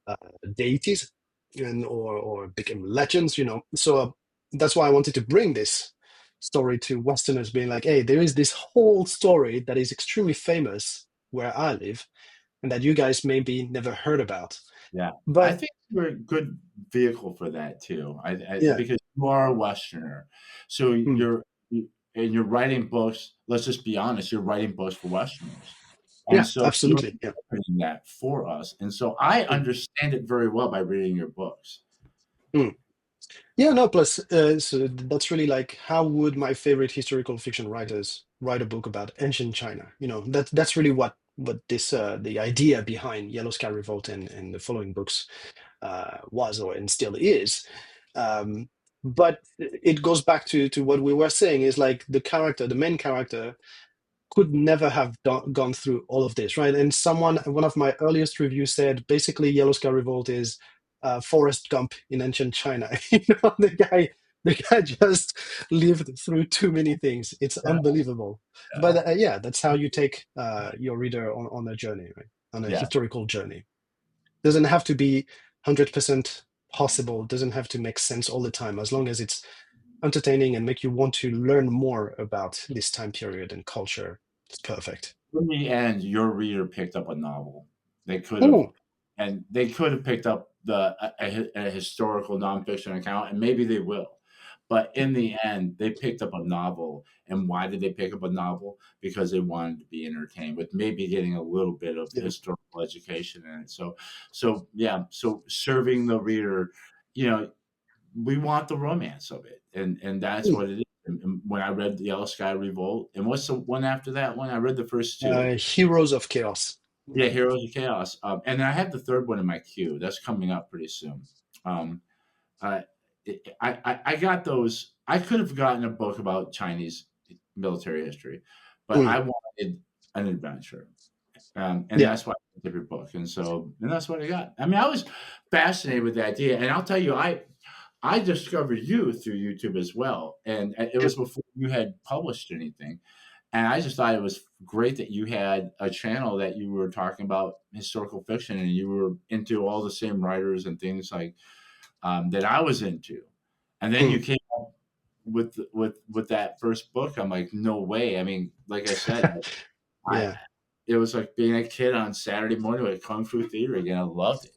Speaker 1: uh, deities and or became legends, So that's why I wanted to bring this story to Westerners, being like, hey, there is this whole story that is extremely famous where I live, and that you guys maybe never heard about.
Speaker 2: Yeah, I
Speaker 1: But
Speaker 2: think you're a good vehicle for that too.
Speaker 1: yeah,
Speaker 2: Because you are a Westerner, so
Speaker 1: mm,
Speaker 2: and you're writing books. Let's just be honest, you're writing books for Westerners, and
Speaker 1: yeah,
Speaker 2: so you're
Speaker 1: absolutely, yeah.
Speaker 2: interpreting that for us. And so I
Speaker 1: Mm,
Speaker 2: understand it very well by reading your books.
Speaker 1: mm. Yeah, no, plus, so that's really like, how would my favorite historical fiction writers write a book about ancient China? That's really what this the idea behind Yellow Sky Revolt and the following books was, or and still is. Um, but it goes back to what we were saying, is like the main character could never have gone through all of this, right? And one of my earliest reviews said basically Yellow Sky Revolt is Forrest Gump in ancient China. The guy just lived through too many things. It's
Speaker 2: Yeah,
Speaker 1: unbelievable.
Speaker 2: yeah,
Speaker 1: But yeah, that's how you take your reader on a journey, right? On a
Speaker 2: yeah.
Speaker 1: historical journey. Doesn't have to be 100% possible. Doesn't have to make sense all the time. As long as it's entertaining and make you want to learn more about this time period and culture, it's perfect.
Speaker 2: In the end, your reader picked up a novel. They could have,
Speaker 1: Mm,
Speaker 2: and they could have picked up a historical nonfiction account, and maybe they will. But in the end, they picked up a novel. And why did they pick up a novel? Because they wanted to be entertained with maybe getting a little bit of
Speaker 1: yeah.
Speaker 2: historical education in it. So yeah. So serving the reader, you know, we want the romance of it, and that's
Speaker 1: Mm.
Speaker 2: what it is. And when I read the Yellow Sky Revolt, and what's the one after that one? I read the first two.
Speaker 1: Heroes of Chaos.
Speaker 2: Yeah, Heroes of Chaos. And then I have the third one in my queue. That's coming up pretty soon. Um, I, I got those. I could have gotten a book about Chinese military history, but
Speaker 1: Mm,
Speaker 2: I wanted an adventure. And
Speaker 1: yeah.
Speaker 2: that's why I picked your book. And that's what I got. I mean, I was fascinated with the idea. And I'll tell you, I discovered you through YouTube as well. And it
Speaker 1: Yeah.
Speaker 2: was before you had published anything. And I just thought it was great that you had a channel that you were talking about historical fiction and you were into all the same writers and things like that I was into. And then you
Speaker 1: Mm,
Speaker 2: came up with that first book. I'm like, no way. I mean, like I said, I
Speaker 1: yeah.
Speaker 2: it was like being a kid on Saturday morning at Kung Fu Theater again. I loved it.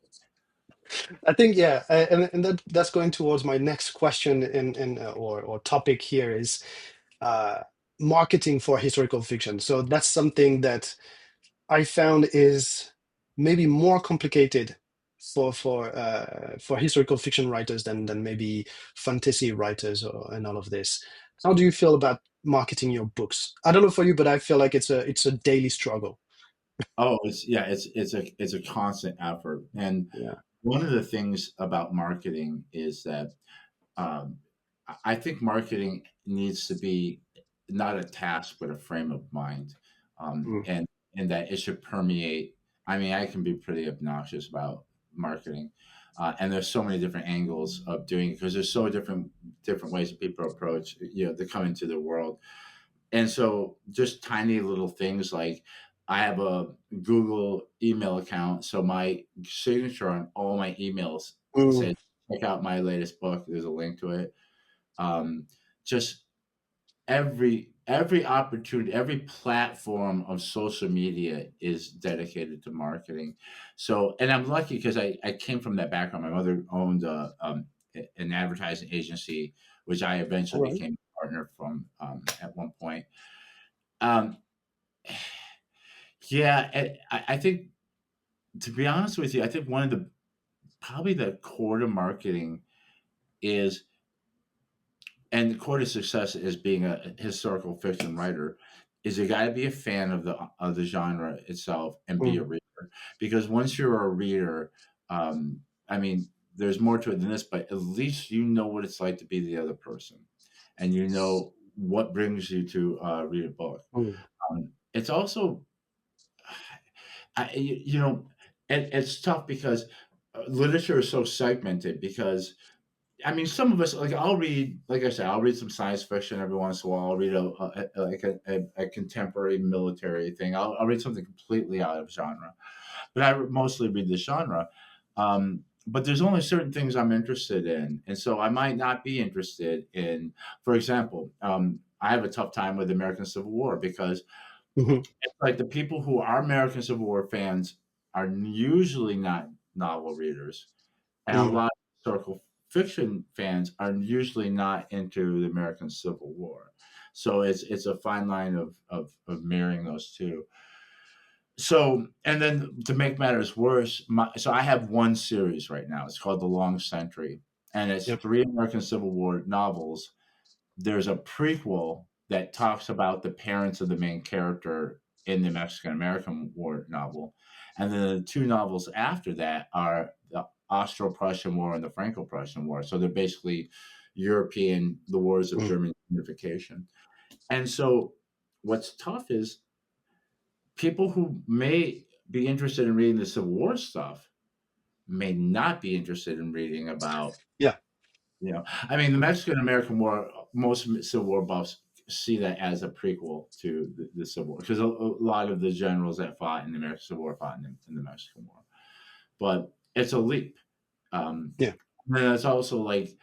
Speaker 1: I think, yeah, and that's going towards my next question or topic here is uh, marketing for historical fiction. So that's something that I found is maybe more complicated for historical fiction writers than maybe fantasy writers and all of this. How do you feel about marketing your books? I don't know for you, but I feel like it's a daily struggle.
Speaker 2: Oh, it's a constant effort. And
Speaker 1: Yeah.
Speaker 2: one of the things about marketing is that um, I think marketing needs to be not a task but a frame of mind,
Speaker 1: Mm,
Speaker 2: and that it should permeate. I mean, I can be pretty obnoxious about marketing, and there's so many different angles of doing it because there's so different ways that people approach. They come into the world, and so just tiny little things like I have a Google email account, so my signature on all my emails
Speaker 1: Mm.
Speaker 2: says, "Check out my latest book." There's a link to it. Um, just every opportunity, every platform of social media is dedicated to marketing. So, and I'm lucky because I came from that background. My mother owned an advertising agency, which I
Speaker 1: All
Speaker 2: eventually
Speaker 1: right.
Speaker 2: became a partner from at one point. Um, yeah, I think, to be honest with you, I think one of the probably the core to marketing is, and the core to success is being a historical fiction writer, is you got to be a fan of the genre itself and be a
Speaker 1: Mm.
Speaker 2: reader. Because once you're a reader, I mean, there's more to it than this, but at least you know what it's like to be the other person, and you know what brings you to read a book.
Speaker 1: Mm.
Speaker 2: It's also, you know, it's tough because literature is so segmented. Because I mean, some of us, like, I'll read, like I said, I'll read some science fiction every once in a while. I'll read a contemporary military thing. I'll read something completely out of genre, but I mostly read the genre. But there's only certain things I'm interested in, and so I might not be interested in. For example, I have a tough time with American Civil War because
Speaker 1: Mhm.
Speaker 2: it's like the people who are American Civil War fans are usually not novel readers, and a
Speaker 1: Mm.
Speaker 2: lot of historical fiction fans are usually not into the American Civil War. So it's a fine line of marrying those two. So, and then to make matters worse, so I have one series right now. It's called The Long Century, and it's
Speaker 1: Yep.
Speaker 2: three American Civil War novels. There's a prequel that talks about the parents of the main character in the Mexican American War novel. And then the two novels after that are the Austro Prussian War and the Franco Prussian War. So they're basically European, the wars of
Speaker 1: Mm.
Speaker 2: German unification. And so what's tough is people who may be interested in reading the Civil War stuff may not be interested in reading about,
Speaker 1: Yeah.
Speaker 2: I mean, the Mexican American War, most Civil War buffs see that as a prequel to the Civil War, because a lot of the generals that fought in the American Civil War fought in the Mexican War. But it's a leap.
Speaker 1: Yeah.
Speaker 2: And it's also like,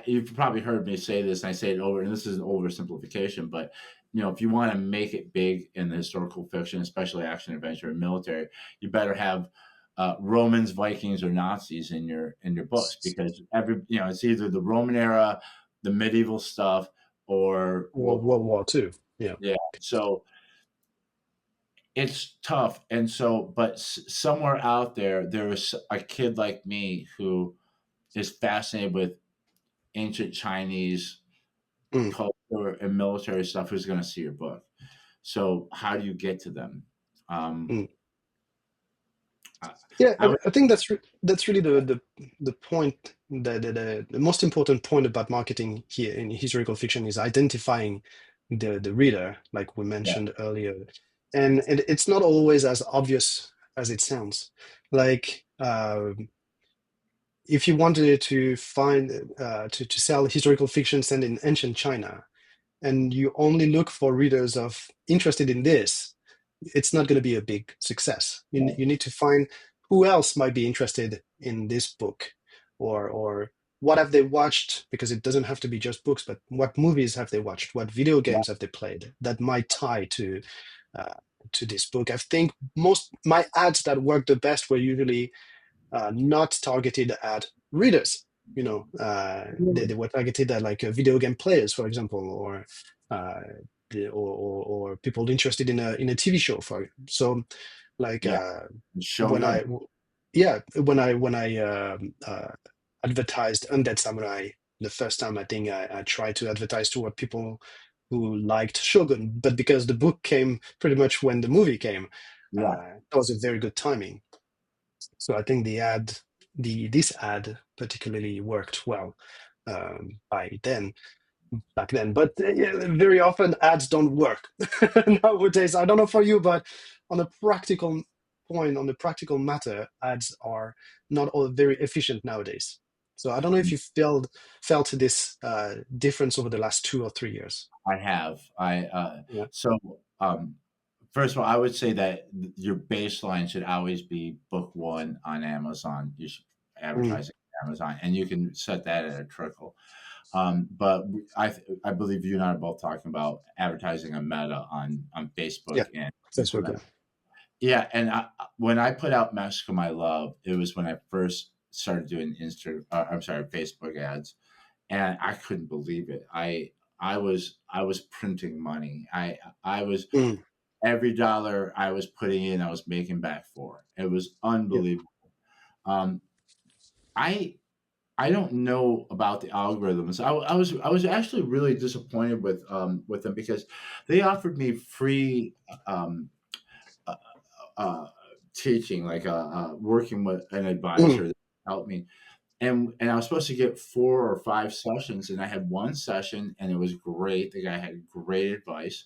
Speaker 2: you've probably heard me say this, and I say it over, and this is an oversimplification, but if you want to make it big in the historical fiction, especially action, adventure, and military, you better have Romans, Vikings, or Nazis in your books, because it's either the Roman era, the medieval stuff, or
Speaker 1: World
Speaker 2: World
Speaker 1: World
Speaker 2: War.
Speaker 1: War Two. Yeah.
Speaker 2: Yeah, so it's tough, and so, but somewhere out there, there is a kid like me who is fascinated with ancient Chinese
Speaker 1: Mm.
Speaker 2: culture and military stuff, who's going to see your book. So how do you get to them? Um,
Speaker 1: Mm.
Speaker 2: I,
Speaker 1: Yeah,
Speaker 2: I would,
Speaker 1: I think that's really the point. The most important point about marketing here in historical fiction is identifying the reader, like we
Speaker 2: yeah,
Speaker 1: mentioned earlier, and it's not always as obvious as it sounds. Like if you wanted to find to sell historical fiction set in ancient China, and you only look for readers of interested in this, it's not going to be a big success. You need to find who else might be interested in this book, or what have they watched, because it doesn't have to be just books, but what movies have they watched, what video
Speaker 2: yeah,
Speaker 1: games have they played that might tie uh, to this book. I think most my ads that work the best were usually not targeted at readers. They were targeted at like video game players, for example, or uh, or people interested in a TV show. Like
Speaker 2: yeah.
Speaker 1: when
Speaker 2: Shonen.
Speaker 1: I yeah when I advertised Undead Samurai the first time, I think I tried to advertise toward people who liked Shogun, but because the book came pretty much when the movie came,
Speaker 2: Yeah,
Speaker 1: that was a very good timing. So I think this ad particularly worked well back then. But yeah, very often ads don't work nowadays. I don't know for you, but on a practical on the practical matter, ads are not all very efficient nowadays. So I don't know if you felt this difference over the last 2 or 3 years.
Speaker 2: I have.
Speaker 1: Yeah.
Speaker 2: So um, First of all, I would say that your baseline should always be book one on Amazon. You should
Speaker 1: Mm.
Speaker 2: advertise it on Amazon, and you can set that at a trickle. But I believe you and I are both talking about advertising on Meta on
Speaker 1: Yeah,
Speaker 2: Facebook and
Speaker 1: Facebook.
Speaker 2: Instagram. Yeah, and when I put out Mexico My Love, it was when I first started doing I'm sorry, Facebook ads, and I couldn't believe it. I was printing money. I was
Speaker 1: Yeah. Mm.
Speaker 2: every dollar I was putting in, I was making back four. It was
Speaker 1: Yeah.
Speaker 2: unbelievable. Um, I I don't know about the algorithms. I was actually really disappointed with them because they offered me free um, uh, uh, teaching, like working with an
Speaker 1: Mm.
Speaker 2: advisor that helped me. And I was supposed to get 4 or 5 sessions, and I had one session, and it was great. The guy had great advice,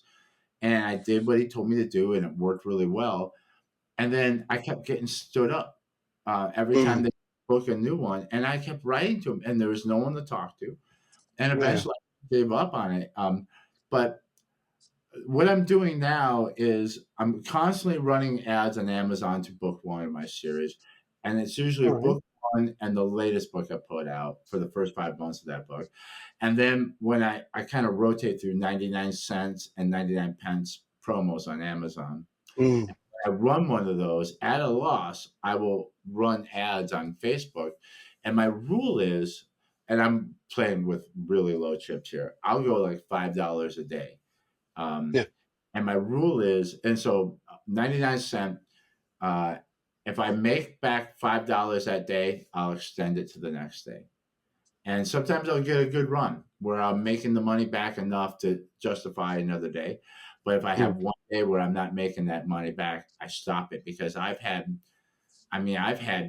Speaker 2: and I did what he told me to do, and it worked really well. And then I kept getting stood up every time
Speaker 1: Mm.
Speaker 2: they book a new one, and I kept writing to him, and there was no one to talk to. And
Speaker 1: Yeah.
Speaker 2: eventually, I gave up on it. But what I'm doing now is I'm constantly running ads on Amazon to book one of my series, and it's usually
Speaker 1: All right.
Speaker 2: book one and the latest book I put out for the first 5 months of that book. And then when I kind of rotate through 99 cents and 99 pence promos on Amazon,
Speaker 1: Mm.
Speaker 2: I run one of those at a loss. I will run ads on Facebook. And my rule is, and I'm playing with really low chips here, I'll go like $5 a day. Um,
Speaker 1: Yeah.
Speaker 2: and my rule is, and so 99 cent, uh, if I make back $5 that day, I'll extend it to the next day. And sometimes I'll get a good run where I'm making the money back enough to justify another day. But if I
Speaker 1: Mm.
Speaker 2: have one day where I'm not making that money back, I stop it because I've had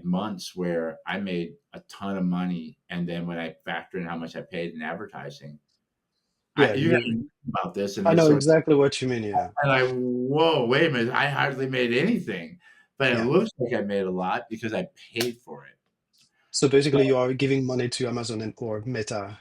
Speaker 2: months where I made a ton of money. And then when I factor in how much I paid in advertising,
Speaker 1: Yeah.
Speaker 2: you got
Speaker 1: You.
Speaker 2: to think about this. And
Speaker 1: I
Speaker 2: it's
Speaker 1: know
Speaker 2: sort
Speaker 1: exactly what you mean. Yeah.
Speaker 2: and I, whoa, wait a minute. I hardly made anything, but it
Speaker 1: Yeah.
Speaker 2: looks like I made a lot because I paid for it.
Speaker 1: So
Speaker 2: So,
Speaker 1: basically, you are giving money to Amazon and or Meta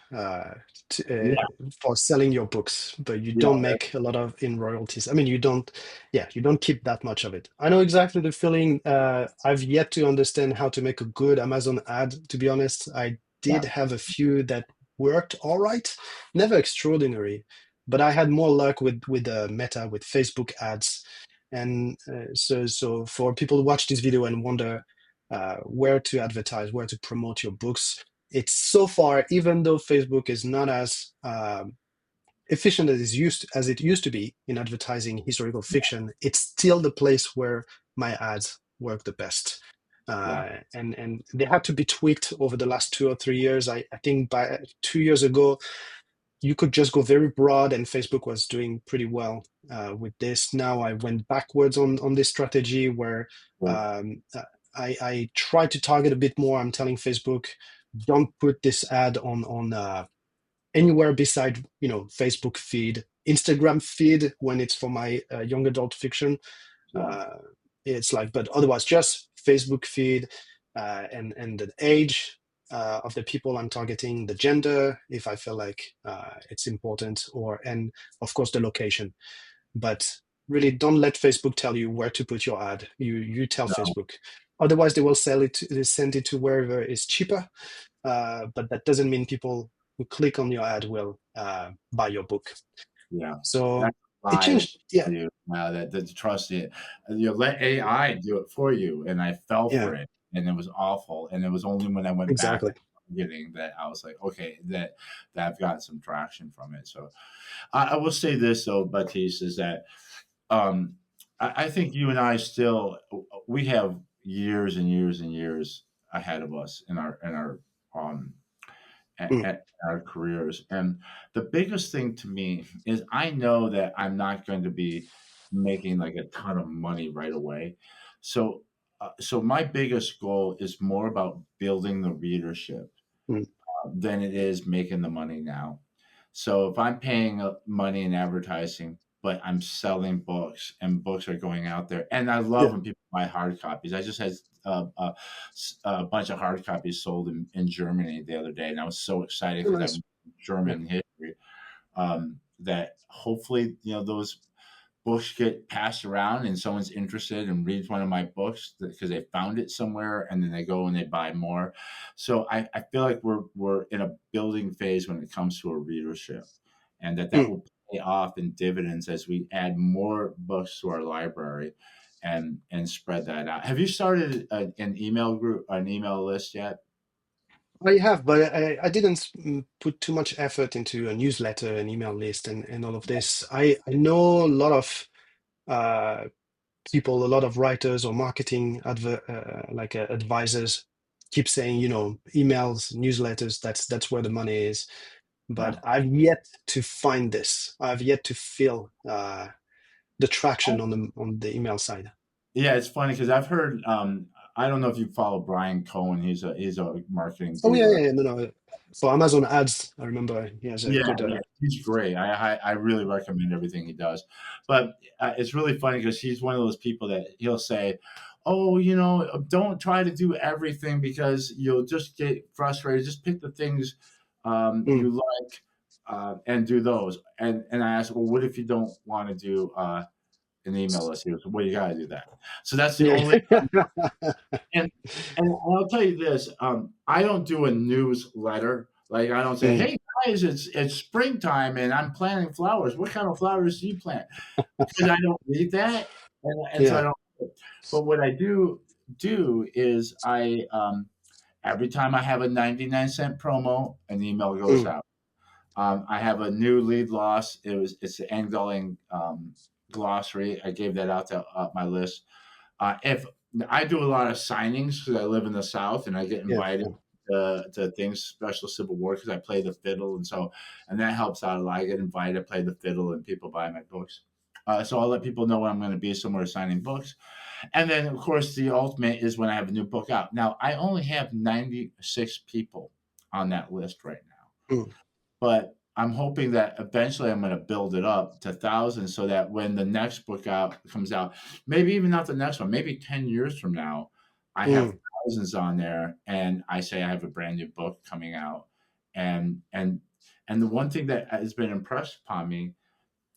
Speaker 2: yeah,
Speaker 1: for selling your books, but you
Speaker 2: yeah,
Speaker 1: don't make a lot of in royalties. I mean, you don't, yeah, you don't keep that much of it. I know exactly the feeling. I've yet to understand how to make a good Amazon ad, to be honest. I did
Speaker 2: yeah,
Speaker 1: have a few that worked all right, never extraordinary, but I had more luck with Meta, with Facebook ads. And so for people who watch this video and wonder where to advertise, where to promote your books. It's so far, even though Facebook is not as efficient as it used to be in advertising historical fiction, it's still the place where my ads work the best.
Speaker 2: yeah,
Speaker 1: And they had to be tweaked over the last 2 or 3 years. I think by 2 years ago, you could just go very broad, and Facebook was doing pretty well with this. Now I went backwards on this strategy where
Speaker 2: yeah,
Speaker 1: I try to target a bit more. I'm telling Facebook, don't put this ad on anywhere beside Facebook feed, Instagram feed when it's for my young adult fiction.
Speaker 2: yeah,
Speaker 1: Uh, it's like, but otherwise, just Facebook feed and the age of the people I'm targeting, the gender, if I feel like it's important, and of course the location. But really, don't let Facebook tell you where to put your ad. You tell
Speaker 2: no,
Speaker 1: Facebook. Otherwise, they will they send it to wherever is cheaper. But that doesn't mean people who click on your ad will buy your book.
Speaker 2: yeah.
Speaker 1: So
Speaker 2: That's
Speaker 1: it
Speaker 2: why
Speaker 1: changed. Yeah,
Speaker 2: you that trust it. You let AI do it for you, and I fell
Speaker 1: yeah,
Speaker 2: for it, and it was awful. And it was only when I went back
Speaker 1: exactly.
Speaker 2: getting that I was like, okay, that I've got some traction from it. So I will say this though, Batiste, is that um, I think you and I still we have years and years and years ahead of us in our um,
Speaker 1: Mm,
Speaker 2: at our careers. And the biggest thing to me is I know that I'm not going to be making like a ton of money right away. So my biggest goal is more about building the readership
Speaker 1: mm,
Speaker 2: than it is making the money now. So if I'm paying money in advertising, but I'm selling books and books are going out there, and I love
Speaker 1: yeah,
Speaker 2: when people buy hard copies. I just had a bunch of hard copies sold in Germany the other day, and I was so excited
Speaker 1: oh,
Speaker 2: because
Speaker 1: nice.
Speaker 2: I'm
Speaker 1: Yeah,
Speaker 2: German history. That hopefully those books get passed around and someone's interested and reads one of my books because they found it somewhere, and then they go and they buy more. So I feel like we're in a building phase when it comes to a readership, and that
Speaker 1: Mm.
Speaker 2: will pay off in dividends as we add more books to our library and spread that out. Have you started an email group, an email list yet?
Speaker 1: I have, but I didn't put too much effort into a newsletter, an email list, and all of this. I know a lot of uh, people, a lot of writers or marketing advisors keep saying, emails, newsletters, that's where the money is. But
Speaker 2: Yeah.
Speaker 1: I've yet to find this. I've yet to feel the traction on the email side.
Speaker 2: Yeah, it's funny because I've heard. I don't know if you follow Brian Cohen. He's a marketing
Speaker 1: Oh yeah,
Speaker 2: guru.
Speaker 1: yeah, yeah, no, no. For Amazon ads, I remember he has a
Speaker 2: Yeah,
Speaker 1: good.
Speaker 2: yeah, he's great. I really recommend everything he does. But it's really funny because he's one of those people that he'll say, "Oh, don't try to do everything because you'll just get frustrated. Just pick the things
Speaker 1: Mm,
Speaker 2: you like and do those." And I asked, "Well, what if you don't want to do an email list?" He goes, "Well, you got to do that." So that's the
Speaker 1: yeah.
Speaker 2: only. And and I'll tell you this, I don't do a newsletter. Like I don't say,
Speaker 1: Mm,
Speaker 2: "Hey guys, it's springtime and I'm planting flowers. What kind of flowers do you plant?" Because I don't read that, and so I
Speaker 1: yeah.
Speaker 2: don't. But what I do is every time I have a 99-cent promo, an email goes
Speaker 1: Mm,
Speaker 2: out. I have a new lead loss. It's the Engdahl glossary. I gave that out to my list. If I do a lot of signings because I live in the South and I get
Speaker 1: yeah.
Speaker 2: invited
Speaker 1: Yeah.
Speaker 2: to things, special Civil War, because I play the fiddle, and that helps out a lot. I get invited to play the fiddle, and people buy my books. So I'll let people know when I'm going to be somewhere signing books. And then, of course, the ultimate is when I have a new book out. Now, I only have 96 people on that list right now,
Speaker 1: Mm,
Speaker 2: but I'm hoping that eventually I'm going to build it up to thousands so that when the next book out comes out, maybe even not the next one, maybe 10 years from now, I have
Speaker 1: mm,
Speaker 2: thousands on there and I say I have a brand new book coming out. And and and the one thing that has been impressed upon me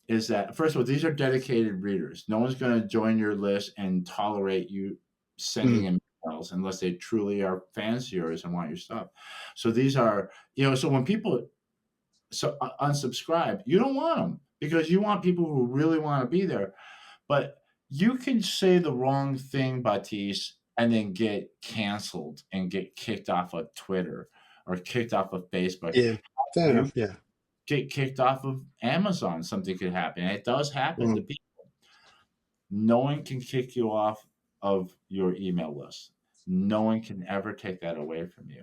Speaker 2: is that first of all, these are dedicated readers. No one's going to join your list and tolerate you sending
Speaker 1: mm,
Speaker 2: them emails unless they truly are fans of yours and want your stuff. So these are, so when people unsubscribe, you don't want them because you want people who really want to be there. But you can say the wrong thing, Batiste, and then get canceled and get kicked off of Twitter or kicked off of Facebook.
Speaker 1: yeah. Fair
Speaker 2: You
Speaker 1: enough. Yeah.
Speaker 2: get kicked off of Amazon. Something could happen. And it does happen to
Speaker 1: Mm,
Speaker 2: people. No one can kick you off of your email list. No one can ever take that away from you.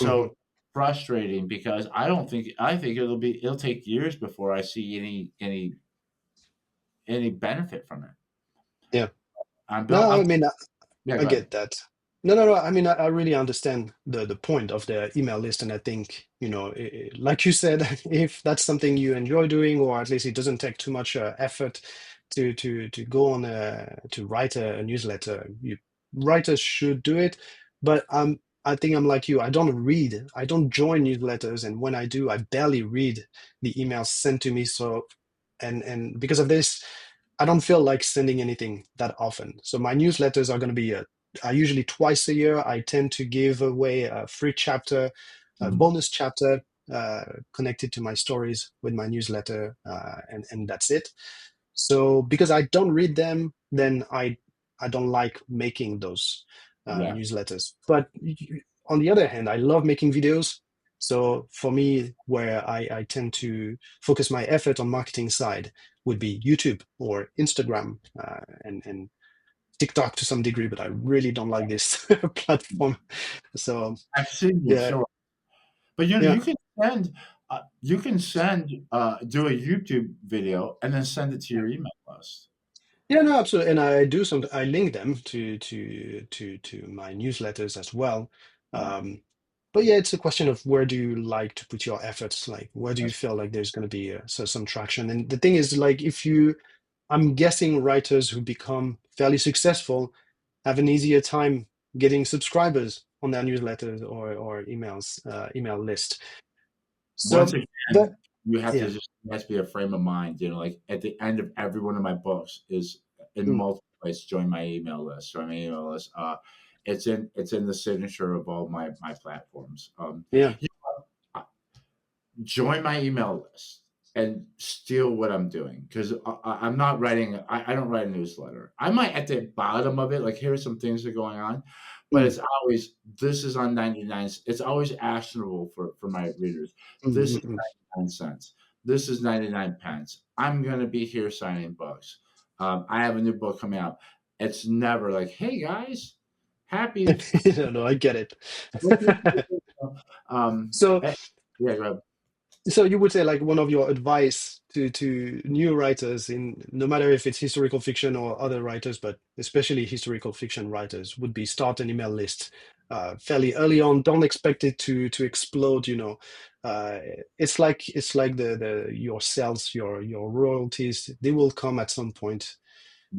Speaker 1: mhm.
Speaker 2: So frustrating because I think it'll take years before I see any benefit from it.
Speaker 1: Yeah.
Speaker 2: I'm built.
Speaker 1: No, I mean,
Speaker 2: Yeah,
Speaker 1: I
Speaker 2: go ahead.
Speaker 1: get that. No, no, no. I mean, I really understand the point of the email list, and I think, like you said, if that's something you enjoy doing, or at least it doesn't take too much effort to go on to write a newsletter, writers should do it. But I think I'm like you. I don't read. I don't join newsletters, and when I do, I barely read the emails sent to me. So, and because of this, I don't feel like sending anything that often. So my newsletters are going to be usually twice a year. I tend to give away a free chapter, a
Speaker 2: Mhm.
Speaker 1: bonus chapter uh, connected to my stories with my newsletter, and that's it. So because I don't read them, then I don't like making those
Speaker 2: Yeah.
Speaker 1: newsletters. But on the other hand, I love making videos. So for me, where I tend to focus my effort on marketing side would be YouTube or Instagram and TikTok to some degree, but I really don't like this platform. So
Speaker 2: I've seen your
Speaker 1: yeah,
Speaker 2: short, but
Speaker 1: yeah.
Speaker 2: you can send do a YouTube video and then send it to your email list.
Speaker 1: Yeah, no, absolutely. And I do some, I link them to my newsletters as well.
Speaker 2: Yeah.
Speaker 1: Um, but yeah, it's a question of where do you like to put your efforts? Like, where do you
Speaker 2: That's
Speaker 1: feel like there's going to be some traction? And the thing is, like, I'm guessing writers who become fairly successful have an easier time getting subscribers on their newsletters or email list.
Speaker 2: once
Speaker 1: So that,
Speaker 2: again. you have to
Speaker 1: Yeah.
Speaker 2: just it has to be a frame of mind. Like at the end of every one of my books is in
Speaker 1: Mm.
Speaker 2: multiple places. Join my email list. Join my email list. It's in the signature of all my platforms.
Speaker 1: Yeah.
Speaker 2: You join my email list and steal what I'm doing because I'm not writing. I don't write a newsletter. I might at the bottom of it, like here's some things that are going on, but
Speaker 1: Mm.
Speaker 2: it's always this is on 99. It's always actionable for my readers.
Speaker 1: Mm,
Speaker 2: This
Speaker 1: mm,
Speaker 2: is
Speaker 1: mm.
Speaker 2: 99 cents. This is 99 pence. I'm gonna be here signing books. I have a new book coming out. It's never like, hey guys, happy.
Speaker 1: No, no, I get it.
Speaker 2: um,
Speaker 1: So,
Speaker 2: eh, yeah, go ahead.
Speaker 1: so you would say like one of your advice to new writers in no matter if it's historical fiction or other writers, but especially historical fiction writers, would be start an email list fairly early on. Don't expect it to explode. Uh, it's like the your sales, your royalties. They will come at some point.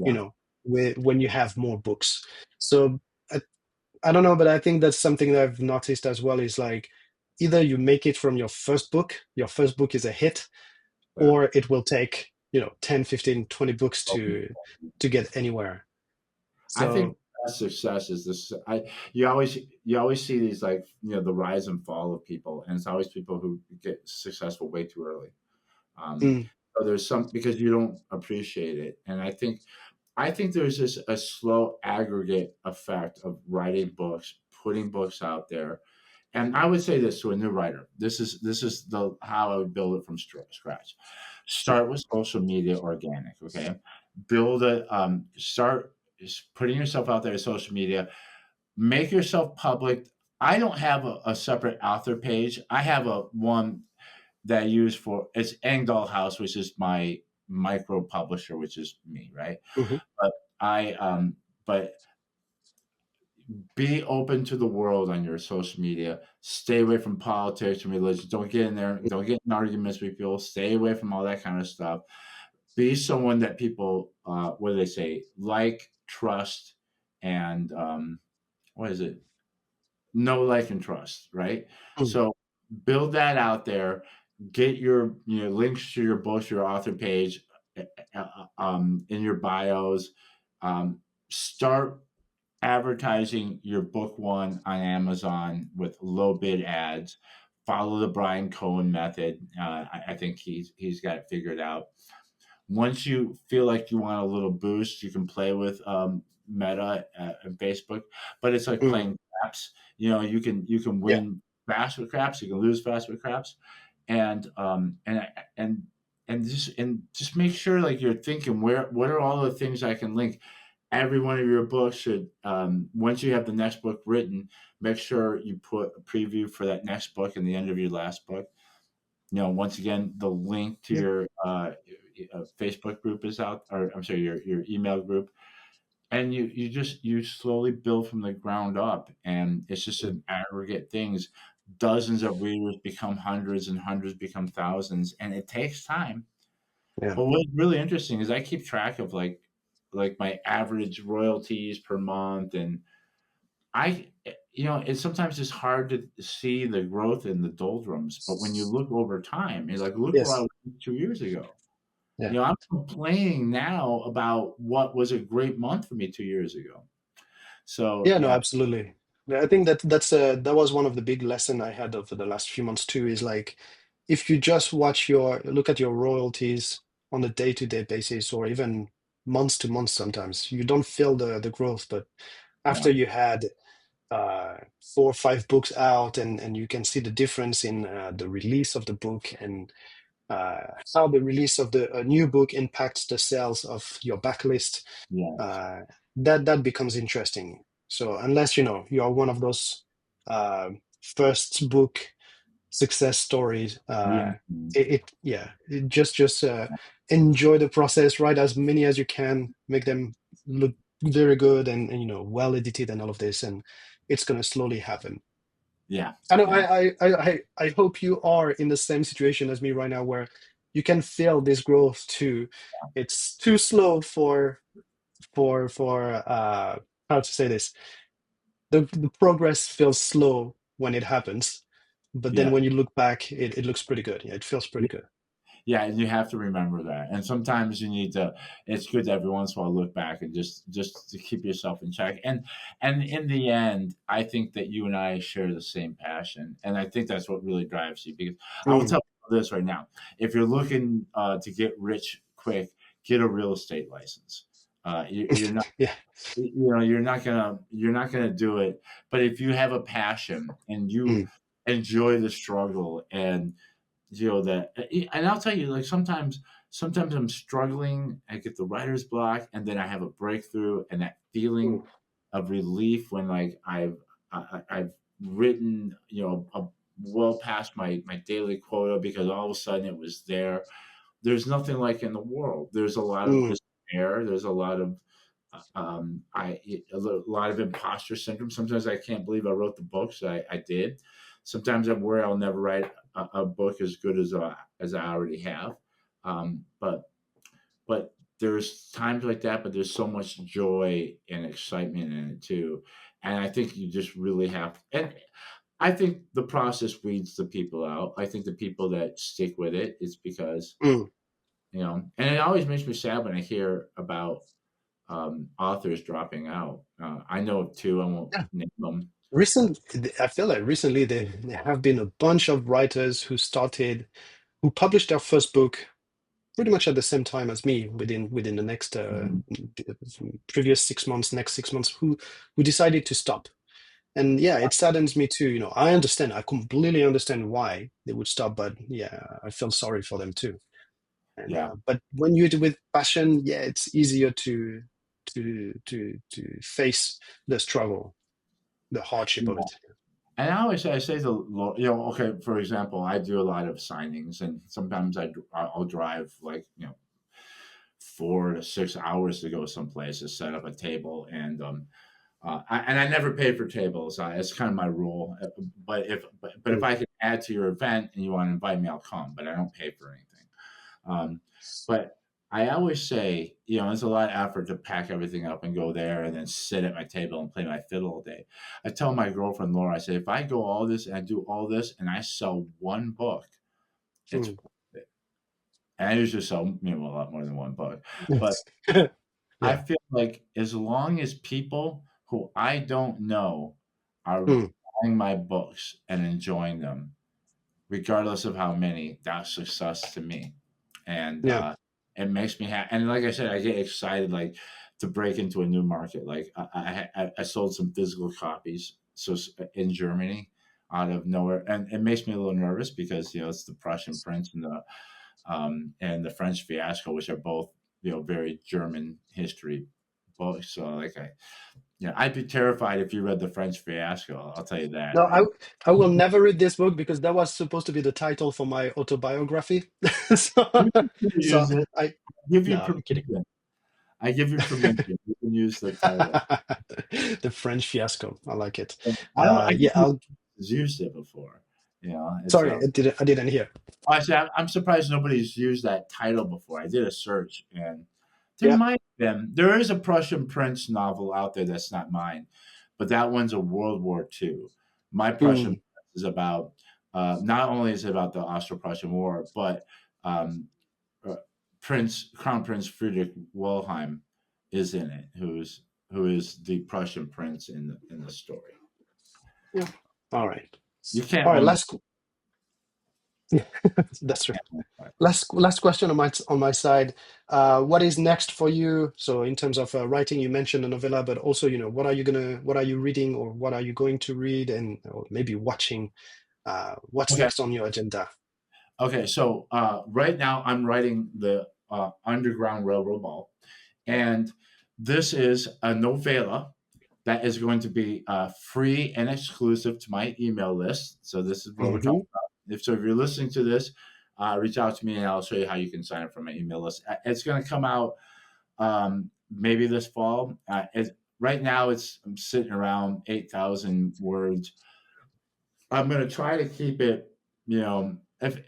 Speaker 1: You
Speaker 2: Yeah.
Speaker 1: know, when you have more books. So. I don't know, but I think that's something that I've noticed as well is like either you make it from your first book is a hit,
Speaker 2: Yeah.
Speaker 1: or it will take, 10, 15, 20 books to get anywhere.
Speaker 2: I think
Speaker 1: So,
Speaker 2: best success is this. You always see these like the rise and fall of people, and it's always people who get successful way too early. Um,
Speaker 1: mm,
Speaker 2: so there's some because you don't appreciate it, and I think there's this a slow aggregate effect of writing books, putting books out there, and I would say this to a new writer. This is the how I would build it from scratch. Start with social media organic, okay? Build a start putting yourself out there in social media. Make yourself public. I don't have a separate author page. I have a one that I use for it's Engdahl House, which is my micro publisher, which is me, right?
Speaker 1: mhm,
Speaker 2: But but be open to the world on your social media. Stay away from politics and religion. Don't get in there. Don't get in arguments with people. Stay away from all that kind of stuff. Be someone that people, what do they say, like, trust, and what is it? Know, like, and trust, right?
Speaker 1: mm,
Speaker 2: So build that out there. Get your links to your books, your author page, in your bios. Um, start advertising your book one on Amazon with low bid ads. Follow the Brian Cohen method. I think he's got it figured out. Once you feel like you want a little boost, you can play with Meta and Facebook, but it's like
Speaker 1: mm.
Speaker 2: playing craps. You can
Speaker 1: Yeah,
Speaker 2: win fast with craps, you can lose fast with craps, and and just make sure like you're thinking what are all the things I can link. Every one of your books should once you have the next book written, make sure you put a preview for that next book in the end of your last book. Once again, the link to
Speaker 1: yeah,
Speaker 2: your Facebook group is out, or I'm sorry, your email group, and you slowly build from the ground up, and it's just
Speaker 1: mm,
Speaker 2: an aggregate things. Dozens of readers become hundreds, and hundreds become thousands, and it takes time.
Speaker 1: yeah.
Speaker 2: But what's really interesting is I keep track of like my average royalties per month, and it's sometimes it's hard to see the growth in the doldrums, but when you look over time, you're like, look where I
Speaker 1: Yes.
Speaker 2: was 2 years ago.
Speaker 1: Yeah.
Speaker 2: I'm complaining now about what was a great month for me 2 years ago. So
Speaker 1: Yeah, no,
Speaker 2: yeah,
Speaker 1: absolutely. Yeah, I think that was one of the big lesson I had over the last few months too, is like if you just look at your royalties on a day-to-day basis or even months to months sometimes, you don't feel the growth. But
Speaker 2: yeah,
Speaker 1: after you had 4 or 5 books out and you can see the difference in the release of the book and uh, how the release of the a new book impacts the sales of your backlist,
Speaker 2: yes,
Speaker 1: uh, that becomes interesting. So unless you are one of those uh, first book success stories,
Speaker 2: yeah,
Speaker 1: just enjoy the process, write as many as you can, make them look very good and well edited and all of this, and it's gonna slowly happen.
Speaker 2: yeah,
Speaker 1: I know
Speaker 2: yeah,
Speaker 1: I hope you are in the same situation as me right now, where you can feel this growth too. It's too slow for how to say this. The progress feels slow when it happens, but then
Speaker 2: yeah.
Speaker 1: when you look back, it looks pretty good. Yeah, it feels pretty good.
Speaker 2: Yeah, and you have to remember that. And sometimes you need to. It's good to every once in a while look back and just to keep yourself in check. And in the end, I think that you and I share the same passion, and I think that's what really drives you. Because I will
Speaker 1: Mm,
Speaker 2: tell you this right now: if you're looking to get rich quick, get a real estate license. You're not.
Speaker 1: yeah.
Speaker 2: You're not gonna do it. But if you have a passion and you
Speaker 1: Mm,
Speaker 2: enjoy the struggle and that, and I'll tell you, like sometimes I'm struggling, I get the writer's block, and then I have a breakthrough, and that feeling
Speaker 1: mm,
Speaker 2: of relief when like I've written, well past my daily quota, because all of a sudden it was there. There's nothing like in the world. There's a lot of
Speaker 1: mm,
Speaker 2: despair. There's a lot of a lot of imposter syndrome. Sometimes I can't believe I wrote the books I did. Sometimes I'm worried I'll never write a book as good as I already have. But there's times like that. But there's so much joy and excitement in it too. And I think you just really have. And I think the process weeds the people out. I think the people that stick with it is because
Speaker 1: mm.
Speaker 2: And it always makes me sad when I hear about authors dropping out. I know of two. I won't
Speaker 1: Yeah.
Speaker 2: name them.
Speaker 1: Recent, I feel like recently there have been a bunch of writers who published their first book pretty much at the same time as me within the next
Speaker 2: Mhm.
Speaker 1: previous 6 months, next 6 months, who decided to stop. And yeah, it saddens me too. I understand, I completely understand why they would stop, but yeah, I feel sorry for them too. And
Speaker 2: Yeah,
Speaker 1: but when you do it with passion, yeah, it's easier to face the struggle, the hardship of
Speaker 2: yeah.
Speaker 1: it.
Speaker 2: And I say to okay, for example, I do a lot of signings, and sometimes I'll drive like 4 to 6 hours to go someplace to set up a table, and I never pay for tables. It's kind of my rule. But if
Speaker 1: Mm.
Speaker 2: I can add to your event and you want to invite me, I'll come. But I don't pay for anything. Um, but I always say, it's a lot of effort to pack everything up and go there and then sit at my table and play my fiddle all day. I tell my girlfriend Laura, I say, if I go all this and I do all this and I sell one book, it's
Speaker 1: Mm.
Speaker 2: worth it. And I usually sell a lot more than one book. But
Speaker 1: Yes.
Speaker 2: I
Speaker 1: Yeah.
Speaker 2: feel like as long as people who I don't know are
Speaker 1: Mm.
Speaker 2: buying my books and enjoying them, regardless of how many, that's success to me. And
Speaker 1: Yeah.
Speaker 2: it makes me happy. And like I said, I get excited like to break into a new market. Like I sold some physical copies in Germany out of nowhere, and it makes me a little nervous because it's the Prussian Prince and the French Fiasco, which are both very German history books. So like I'd be terrified if you read the French Fiasco. I'll tell you that.
Speaker 1: No, I will never read this book because that was supposed to be the title for my autobiography. So,
Speaker 2: You can
Speaker 1: so
Speaker 2: use it.
Speaker 1: I
Speaker 2: Give you
Speaker 1: no, I'm kidding.
Speaker 2: permission. I give you permission. You can use the title.
Speaker 1: The French Fiasco. I like it.
Speaker 2: I don't. I
Speaker 1: Yeah,
Speaker 2: think
Speaker 1: I'll.
Speaker 2: nobody's used it before. It's
Speaker 1: Sorry, I didn't hear.
Speaker 2: Actually, I'm surprised nobody's used that title before. I did a search, and there
Speaker 1: Yeah.
Speaker 2: might have been. There is a Prussian Prince novel out there that's not mine, but that one's a World War II. My Prussian
Speaker 1: Mm.
Speaker 2: Prince is about not only is it about the Austro-Prussian War, but um, uh, Crown Prince Friedrich Wilhelm is in it, who is the Prussian prince in the story.
Speaker 1: Yeah. All right.
Speaker 2: You can't
Speaker 1: All right.
Speaker 2: own the.
Speaker 1: That's right. Last question on my side. What is next for you? So in terms of writing, you mentioned a novella, but also, what are you reading or what are you going to read and or maybe watching? What's
Speaker 2: Okay.
Speaker 1: next on your agenda?
Speaker 2: Okay. So right now I'm writing the Underground Railroad Ball, and this is a novella that is going to be free and exclusive to my email list. So this is what we're
Speaker 1: Hmm.
Speaker 2: talking about. If you're listening to this, reach out to me and I'll show you how you can sign up for my email list. It's going to come out maybe this fall. Right now I'm sitting around 8,000 words. I'm going to try to keep it, if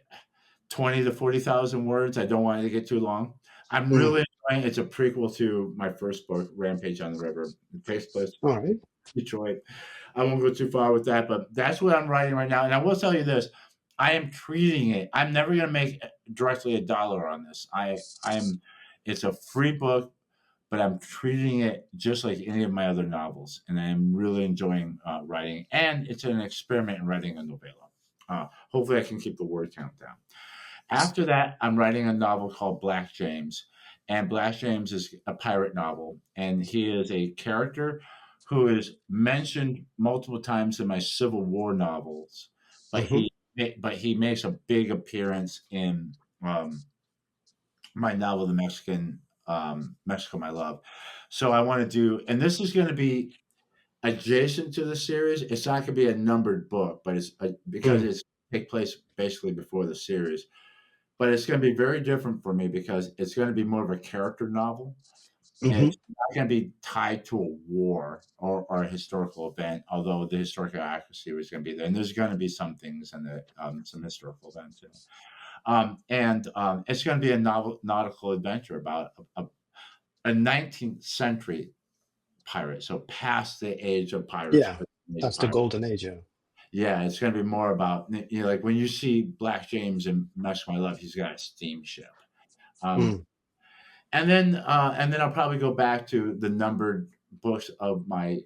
Speaker 2: 20 to 40,000 words. I don't want it to get too long. I'm
Speaker 1: Mm.
Speaker 2: really enjoying. It's a prequel to my first book, Rampage on the River. It takes place
Speaker 1: All right.
Speaker 2: in Detroit. I won't go too far with that, but that's what I'm writing right now. And I will tell you this: I am treating it. I'm never going to make directly $1 on this. I'm. It's a free book, but I'm treating it just like any of my other novels, and I'm really enjoying writing. And it's an experiment in writing a novella. Hopefully, I can keep the word count down. After that, I'm writing a novel called Black James, and Black James is a pirate novel, and he is a character who is mentioned multiple times in my Civil War novels, but
Speaker 1: Hmm.
Speaker 2: he makes a big appearance in my novel, The Mexican Mexico My Love. So I want to do, and this is going to be adjacent to the series. It's not going to be a numbered book, but it's because
Speaker 1: Mm.
Speaker 2: it's take place basically before the series. But it's going to be very different for me because it's going to be more of a character novel, and
Speaker 1: Hmm.
Speaker 2: it's not going to be tied to a war or a historical event. Although the historical accuracy was going to be there, and there's going to be some things in the some historical events too. And it's going to be a nautical adventure about a 19th century pirate, so past the age of pirates,
Speaker 1: Yeah,
Speaker 2: but the age of
Speaker 1: that's the
Speaker 2: pirates.
Speaker 1: golden age. Yeah.
Speaker 2: Yeah, it's going to be more about, like when you see Black James in Mexico My Love, he's got a steamship. Um,
Speaker 1: Mm.
Speaker 2: and then I'll probably go back to the numbered books of my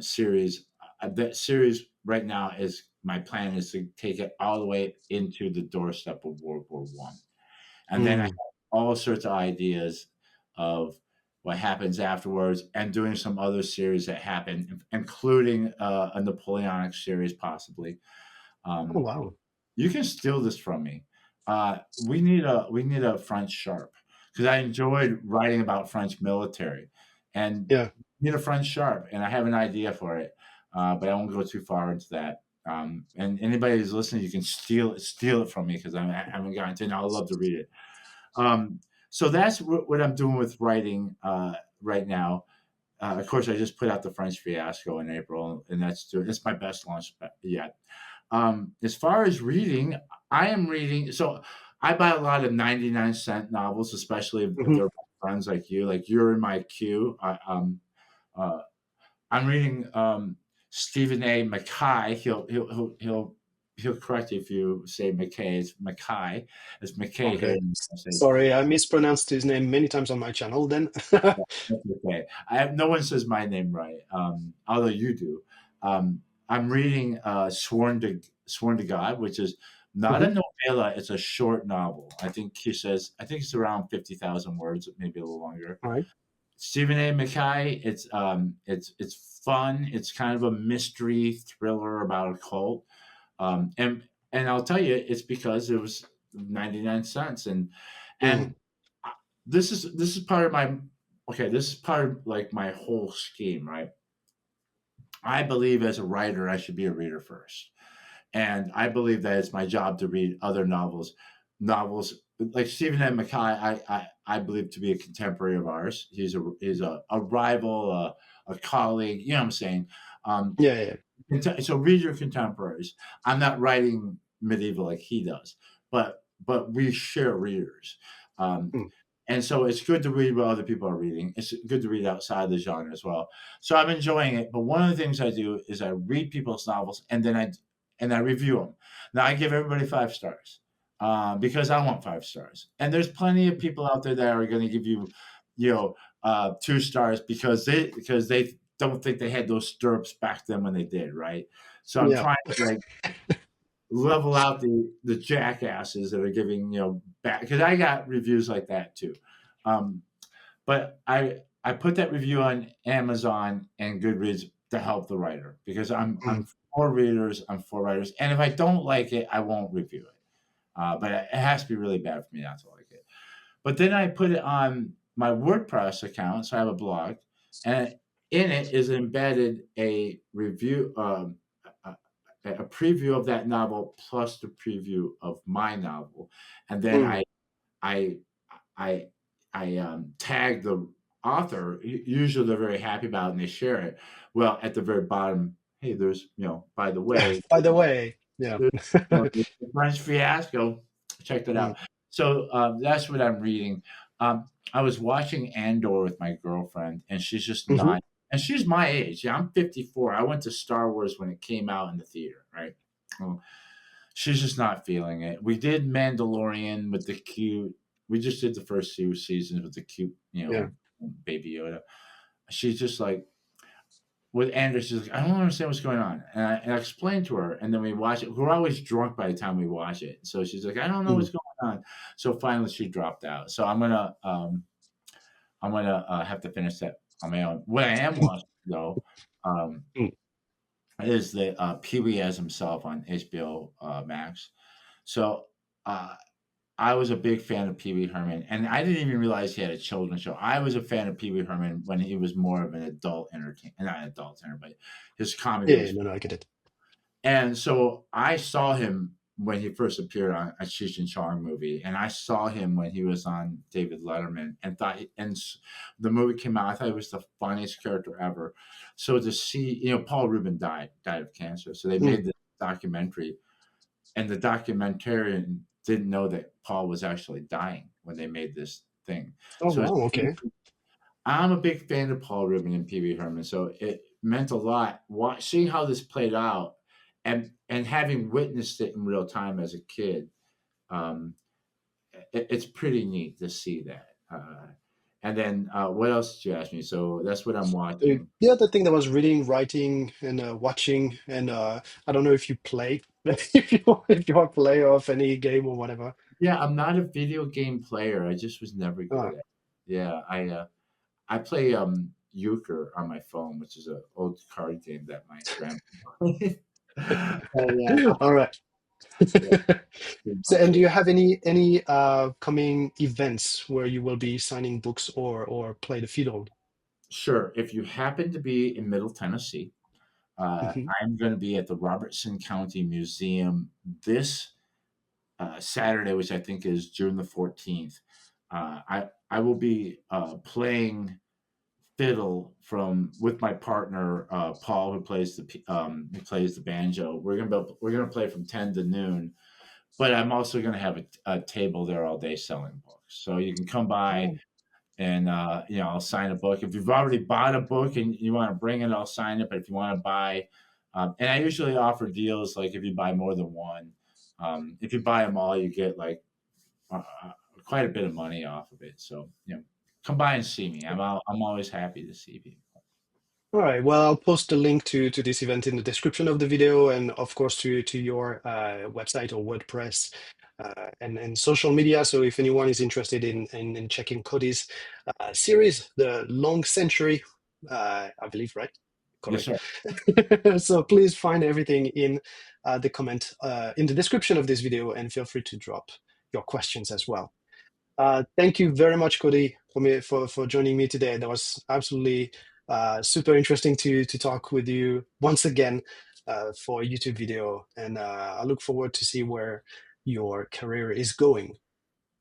Speaker 2: series. That series right now is my plan is to take it all the way into the doorstep of World War One, and then I have
Speaker 1: Mm.
Speaker 2: all sorts of ideas of what happens afterwards, and doing some other series that happen, including a Napoleonic series possibly.
Speaker 1: Oh
Speaker 2: Um,
Speaker 1: wow.
Speaker 2: you can steal this from me. We need a French sharp because I enjoyed writing about French military, and
Speaker 1: Yeah.
Speaker 2: we need a French sharp, and I have an idea for it, but I won't go too far into that. And anybody who's listening, you can steal it from me because I haven't gotten to it. And I would love to read it. Um, so that's what I'm doing with writing right now. Of course, I just put out the French Fiasco in April, and it's my best launch yet. As far as reading, I am reading. So I buy a lot of 99-cent novels, especially if
Speaker 1: Hmm.
Speaker 2: they're friends like you. Like you're in my queue. Uh, I'm reading Stephen A. Mackay. He'll correct you if you say McKay. It's Mackay. It's McKay here
Speaker 1: Okay.
Speaker 2: in the United States.
Speaker 1: Sorry, I mispronounced his name many times on my channel. Then.
Speaker 2: That's okay. I have no one says my name right, although you do. I'm reading Sworn to God, which is not a
Speaker 1: Hmm.
Speaker 2: novella. It's a short novel. I think it's around 50,000 words, maybe a little longer.
Speaker 1: All right.
Speaker 2: Stephen A. Mackay. It's fun. It's kind of a mystery thriller about a cult. And I'll tell you, it's because it was 99 cents, and
Speaker 1: Mm.
Speaker 2: this is part of my okay. This is part of like my whole scheme, right? I believe as a writer, I should be a reader first, and I believe that it's my job to read other novels like Stephen M. Mackay. I believe to be a contemporary of ours. He's a rival, a colleague. You know what I'm saying? Um,
Speaker 1: Yeah. Yeah.
Speaker 2: so read your contemporaries. I'm not writing medieval like he does, but we share readers. Um,
Speaker 1: Mm.
Speaker 2: and so it's good to read what other people are reading. It's good to read outside the genre as well. So I'm enjoying it. But one of the things I do is I read people's novels and I review them. Now I give everybody 5 stars because I want 5 stars. And there's plenty of people out there that are going to give you, 2 stars because they don't think they had those stirrups back then when they did, right? So I'm
Speaker 1: Yeah.
Speaker 2: trying to like level out the jackasses that are giving back because I got reviews like that too. Um, but I put that review on Amazon and Goodreads to help the writer because
Speaker 1: Mm.
Speaker 2: I'm for readers, I'm for writers, and if I don't like it, I won't review it. But it has to be really bad for me not to like it. But then I put it on my WordPress account, so I have a blog, and in it is embedded a review, a, a preview of that novel plus the preview of my novel, and then
Speaker 1: Mm.
Speaker 2: I I tag the author. Usually they're very happy about it and they share it. Well, at the very bottom, hey, there's by the way,
Speaker 1: By the way, yeah.
Speaker 2: there's, the French Fiasco. Check that
Speaker 1: Mm.
Speaker 2: out. So that's what I'm reading. I was watching Andor with my girlfriend, and she's just
Speaker 1: Hmm.
Speaker 2: not. And she's my age. Yeah, I'm 54. I went to Star Wars when it came out in the theater, right? Um, she's just not feeling it. We did Mandalorian with the cute. We just did the first few seasons with the cute,
Speaker 1: Yeah.
Speaker 2: baby Yoda. She's just like with Anders. She's like, I don't understand what's going on, and I explained to her, and then we watch it. We're always drunk by the time we watch it, so she's like, I don't know
Speaker 1: Mm.
Speaker 2: what's going on. So finally, she dropped out. So I'm gonna have to finish that on my own. What I am watching though, um,
Speaker 1: Mm.
Speaker 2: is the Pee Wee as himself on HBO Max. So uh, I was a big fan of Pee Wee Herman, and I didn't even realize he had a children's show. I was a fan of Pee Wee Herman when he was more of an adult entertainer, not an adult entertainer, but his comedy
Speaker 1: Yeah,
Speaker 2: was.
Speaker 1: no, no, I get it.
Speaker 2: And so I saw him when he first appeared on a Cheech and Chong movie, and I saw him when he was on David Letterman, and the movie came out. I thought it was the funniest character ever. So to see, Paul Rubin died of cancer, so they
Speaker 1: Mm.
Speaker 2: made this documentary, and the documentarian didn't know that Paul was actually dying when they made this thing.
Speaker 1: Oh,
Speaker 2: So
Speaker 1: wow, okay.
Speaker 2: I'm a big fan of Paul Rubin and Pee Wee Herman, so it meant a lot seeing how this played out, and having witnessed it in real time as a kid. Um, it's pretty neat to see that. And then what else did you ask me? So that's what I'm
Speaker 1: So
Speaker 2: watching.
Speaker 1: the other thing that was reading, writing, and watching, and I don't know if you play, if you are a player of any game or whatever.
Speaker 2: Yeah, I'm not a video game player. I just was never good
Speaker 1: Ah.
Speaker 2: at it. Yeah, I play euchre on my phone, which is an old card game that my grandpa played.
Speaker 1: All right.
Speaker 2: Yeah, pretty
Speaker 1: So,
Speaker 2: much
Speaker 1: and do
Speaker 2: it.
Speaker 1: you have any coming events where you will be signing books or play the fiddle?
Speaker 2: Sure. If you happen to be in Middle Tennessee,
Speaker 1: Hmm.
Speaker 2: I'm going to be at the Robertson County Museum this Saturday, which I think is June the 14th. I will be playing fiddle from with my partner Paul, who plays the banjo. We're gonna play from 10 to noon, but I'm also gonna have a table there all day selling books. So you can come by
Speaker 1: Oh,
Speaker 2: and I'll sign a book. If you've already bought a book and you want to bring it, I'll sign it. But if you want to buy, and I usually offer deals like if you buy more than one, if you buy them all, you get like quite a bit of money off of it. So come by and see me. I'm always happy to see people.
Speaker 1: all right. Well, I'll post a link to this event in the description of the video, and of course to your website or WordPress and social media. So if anyone is interested in checking Cody's series, the Long Century, I believe, right?
Speaker 2: Yes,
Speaker 1: Correct.
Speaker 2: sir.
Speaker 1: So please find everything in the comment in the description of this video, and feel free to drop your questions as well. Thank you very much, Cody, for joining me today. That was absolutely super interesting to talk with you once again for a YouTube video, and I look forward to see where your career is going.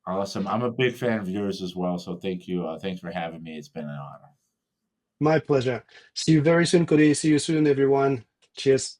Speaker 2: Awesome. I'm a big fan of yours as well. So thank you. Thanks for having me. It's been an honor.
Speaker 1: My pleasure. See you very soon, Cody. See you soon, everyone. Cheers.